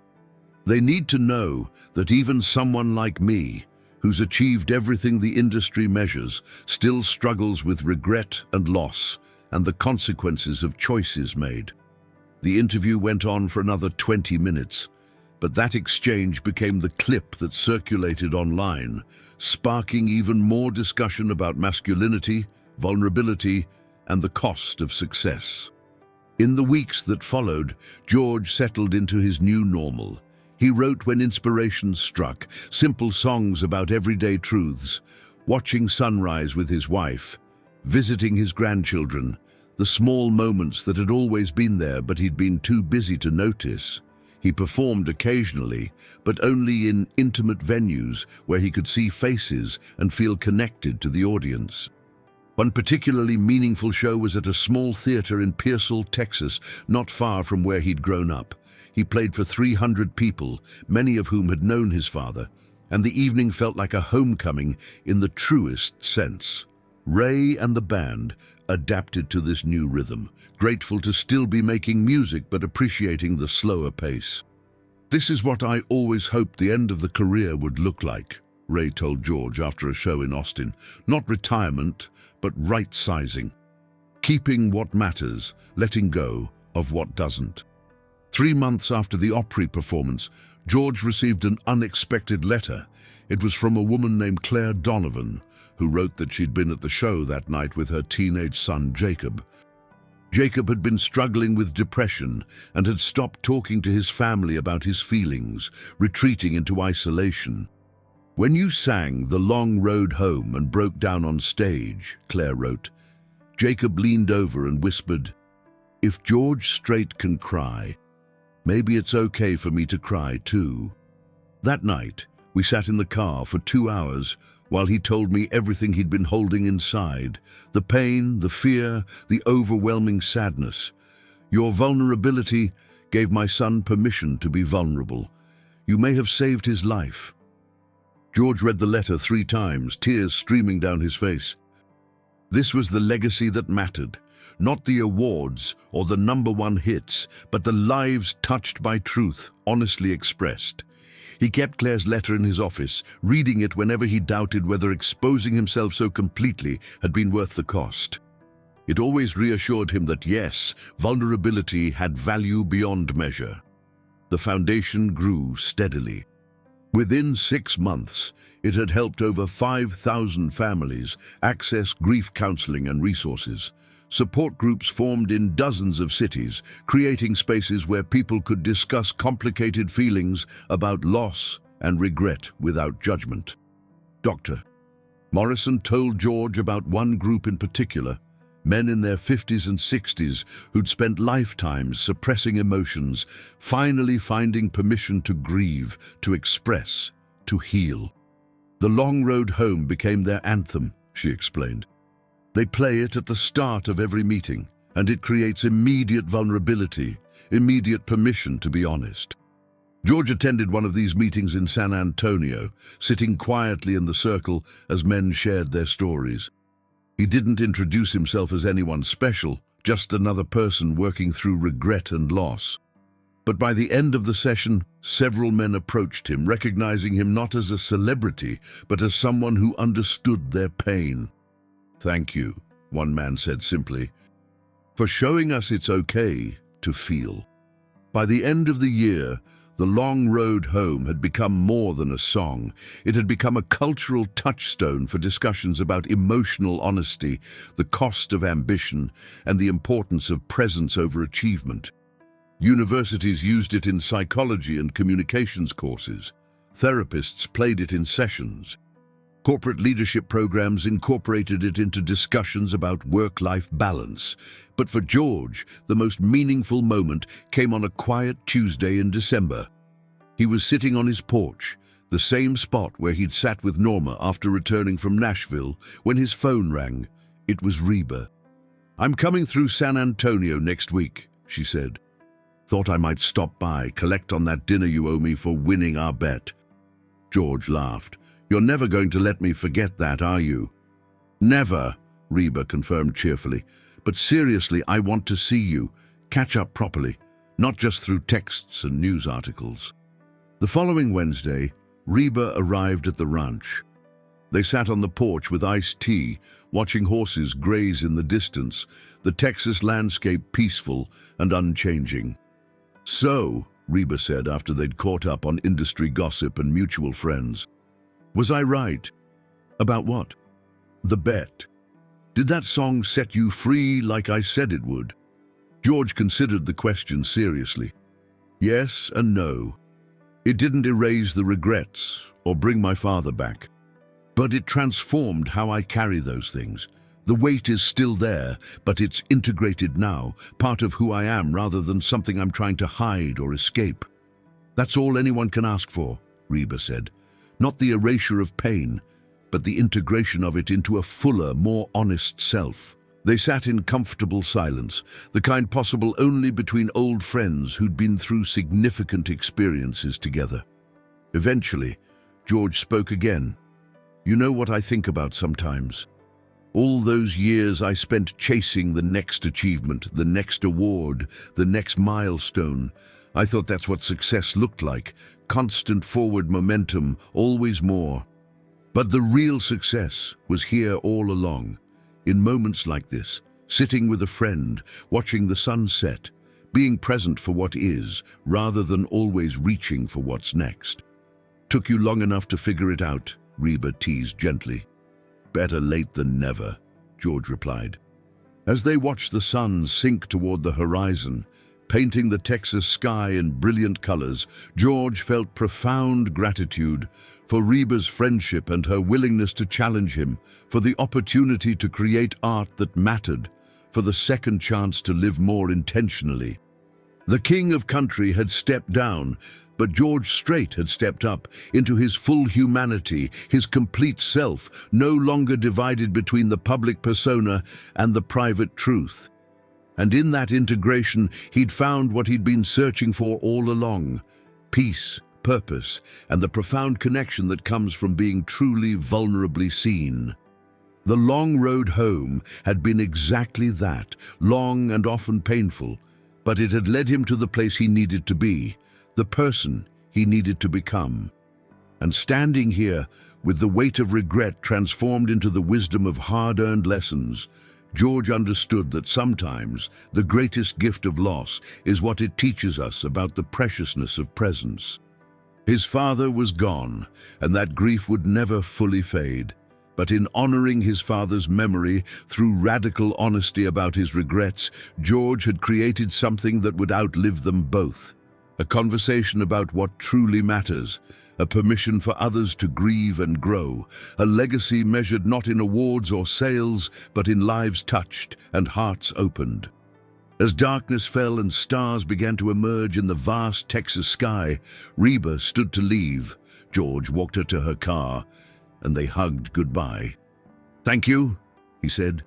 They need to know that even someone like me, who's achieved everything the industry measures, still struggles with regret and loss and the consequences of choices made. The interview went on for another 20 minutes, but that exchange became the clip that circulated online, sparking even more discussion about masculinity, vulnerability, and the cost of success. In the weeks that followed, George settled into his new normal. He wrote when inspiration struck, simple songs about everyday truths, watching sunrise with his wife, visiting his grandchildren, the small moments that had always been there but he'd been too busy to notice. He performed occasionally, but only in intimate venues where he could see faces and feel connected to the audience. One particularly meaningful show was at a small theater in Pearsall, Texas, not far from where he'd grown up. He played for 300 people, many of whom had known his father, and the evening felt like a homecoming in the truest sense. Ray and the band adapted to this new rhythm, grateful to still be making music but appreciating the slower pace. "This is what I always hoped the end of the career would look like," Ray told George after a show in Austin. "Not retirement, but right-sizing. Keeping what matters, letting go of what doesn't." 3 months after the Opry performance, George received an unexpected letter. It was from a woman named Claire Donovan, who wrote that she'd been at the show that night with her teenage son, Jacob. Jacob had been struggling with depression and had stopped talking to his family about his feelings, retreating into isolation. "When you sang The Long Road Home and broke down on stage," Claire wrote, "Jacob leaned over and whispered, 'If George Strait can cry, maybe it's okay for me to cry too.' That night, we sat in the car for 2 hours while he told me everything he'd been holding inside, the pain, the fear, the overwhelming sadness. 'Your vulnerability gave my son permission to be vulnerable. You may have saved his life.'" George read the letter 3 times, tears streaming down his face. This was the legacy that mattered. Not the awards or the #1 hits, but the lives touched by truth, honestly expressed. He kept Claire's letter in his office, reading it whenever he doubted whether exposing himself so completely had been worth the cost. It always reassured him that yes, vulnerability had value beyond measure. The foundation grew steadily. Within 6 months, it had helped over 5,000 families access grief counseling and resources. Support groups formed in dozens of cities, creating spaces where people could discuss complicated feelings about loss and regret without judgment. Dr. Morrison told George about one group in particular, men in their 50s and 60s who'd spent lifetimes suppressing emotions, finally finding permission to grieve, to express, to heal. "The Long Road Home became their anthem," she explained. "They play it at the start of every meeting, and it creates immediate vulnerability, immediate permission to be honest." George attended one of these meetings in San Antonio, sitting quietly in the circle as men shared their stories. He didn't introduce himself as anyone special, just another person working through regret and loss. But by the end of the session, several men approached him, recognizing him not as a celebrity, but as someone who understood their pain. "Thank you," one man said simply, "for showing us it's okay to feel." By the end of the year, The Long Road Home had become more than a song. It had become a cultural touchstone for discussions about emotional honesty, the cost of ambition, and the importance of presence over achievement. Universities used it in psychology and communications courses. Therapists played it in sessions. Corporate leadership programs incorporated it into discussions about work-life balance. But for George, the most meaningful moment came on a quiet Tuesday in December. He was sitting on his porch, the same spot where he'd sat with Norma after returning from Nashville, when his phone rang. It was Reba. "I'm coming through San Antonio next week," she said. "Thought I might stop by, collect on that dinner you owe me for winning our bet." George laughed. "You're never going to let me forget that, are you?" "Never," Reba confirmed cheerfully. "But seriously, I want to see you, catch up properly, not just through texts and news articles." The following Wednesday, Reba arrived at the ranch. They sat on the porch with iced tea, watching horses graze in the distance, the Texas landscape peaceful and unchanging. "So," Reba said after they'd caught up on industry gossip and mutual friends, "was I right?" "About what?" "The bet. Did that song set you free like I said it would?" George considered the question seriously. "Yes and no. It didn't erase the regrets or bring my father back. But it transformed how I carry those things. The weight is still there, but it's integrated now, part of who I am rather than something I'm trying to hide or escape." "That's all anyone can ask for," Reba said. "Not the erasure of pain, but the integration of it into a fuller, more honest self." They sat in comfortable silence, the kind possible only between old friends who'd been through significant experiences together. Eventually, George spoke again. "You know what I think about sometimes? All those years I spent chasing the next achievement, the next award, the next milestone. I thought that's what success looked like, constant forward momentum, always more. But the real success was here all along, in moments like this, sitting with a friend, watching the sun set, being present for what is, rather than always reaching for what's next." "Took you long enough to figure it out," Reba teased gently. "Better late than never," George replied. As they watched the sun sink toward the horizon, painting the Texas sky in brilliant colors, George felt profound gratitude for Reba's friendship and her willingness to challenge him, for the opportunity to create art that mattered, for the second chance to live more intentionally. The king of country had stepped down, but George Strait had stepped up into his full humanity, his complete self, no longer divided between the public persona and the private truth. And in that integration, he'd found what he'd been searching for all along: peace, purpose, and the profound connection that comes from being truly vulnerably seen. The long road home had been exactly that, long and often painful, but it had led him to the place he needed to be, the person he needed to become. And standing here, with the weight of regret transformed into the wisdom of hard-earned lessons, George understood that sometimes the greatest gift of loss is what it teaches us about the preciousness of presence. His father was gone, and that grief would never fully fade. But in honoring his father's memory through radical honesty about his regrets, George had created something that would outlive them both. A conversation about what truly matters, a permission for others to grieve and grow, a legacy measured not in awards or sales, but in lives touched and hearts opened. As darkness fell and stars began to emerge in the vast Texas sky, Reba stood to leave. George walked her to her car, and they hugged goodbye. "Thank you," he said,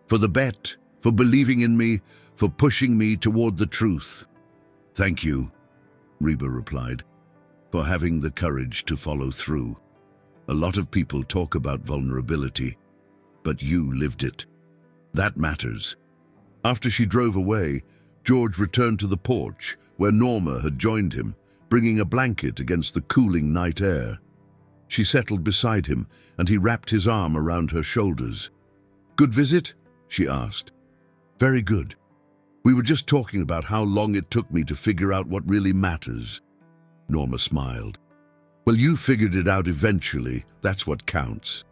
"for the bet, for believing in me, for pushing me toward the truth." "Thank you," Reba replied, "for having the courage to follow through. A lot of people talk about vulnerability, but you lived it. That matters." After she drove away, George returned to the porch, where Norma had joined him, bringing a blanket against the cooling night air. She settled beside him, and he wrapped his arm around her shoulders. "Good visit?" she asked. "Very good. We were just talking about how long it took me to figure out what really matters." Norma smiled. "Well, you figured it out eventually. That's what counts."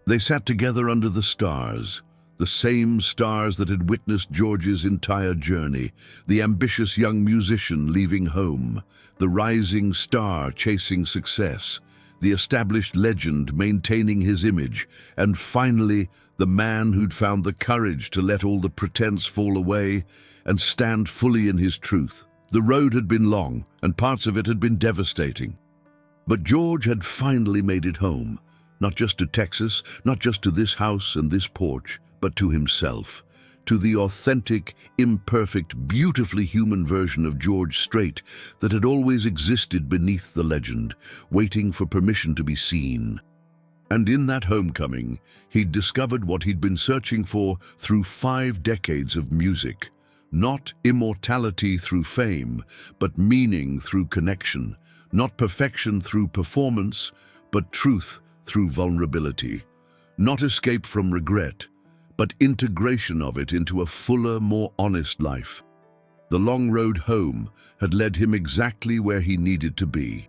They sat together under the stars, the same stars that had witnessed George's entire journey, the ambitious young musician leaving home, the rising star chasing success, the established legend maintaining his image, and finally, the man who'd found the courage to let all the pretense fall away and stand fully in his truth. The road had been long, and parts of it had been devastating. But George had finally made it home, not just to Texas, not just to this house and this porch, but to himself, to the authentic, imperfect, beautifully human version of George Strait that had always existed beneath the legend, waiting for permission to be seen. And in that homecoming, he'd discovered what he'd been searching for through 5 decades of music. Not immortality through fame, but meaning through connection. Not perfection through performance, but truth through vulnerability. Not escape from regret, but integration of it into a fuller, more honest life. The long road home had led him exactly where he needed to be.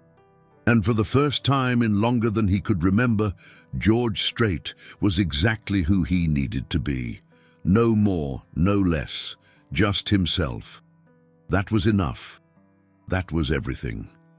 And for the first time in longer than he could remember, George Strait was exactly who he needed to be. No more, no less, just himself. That was enough. That was everything.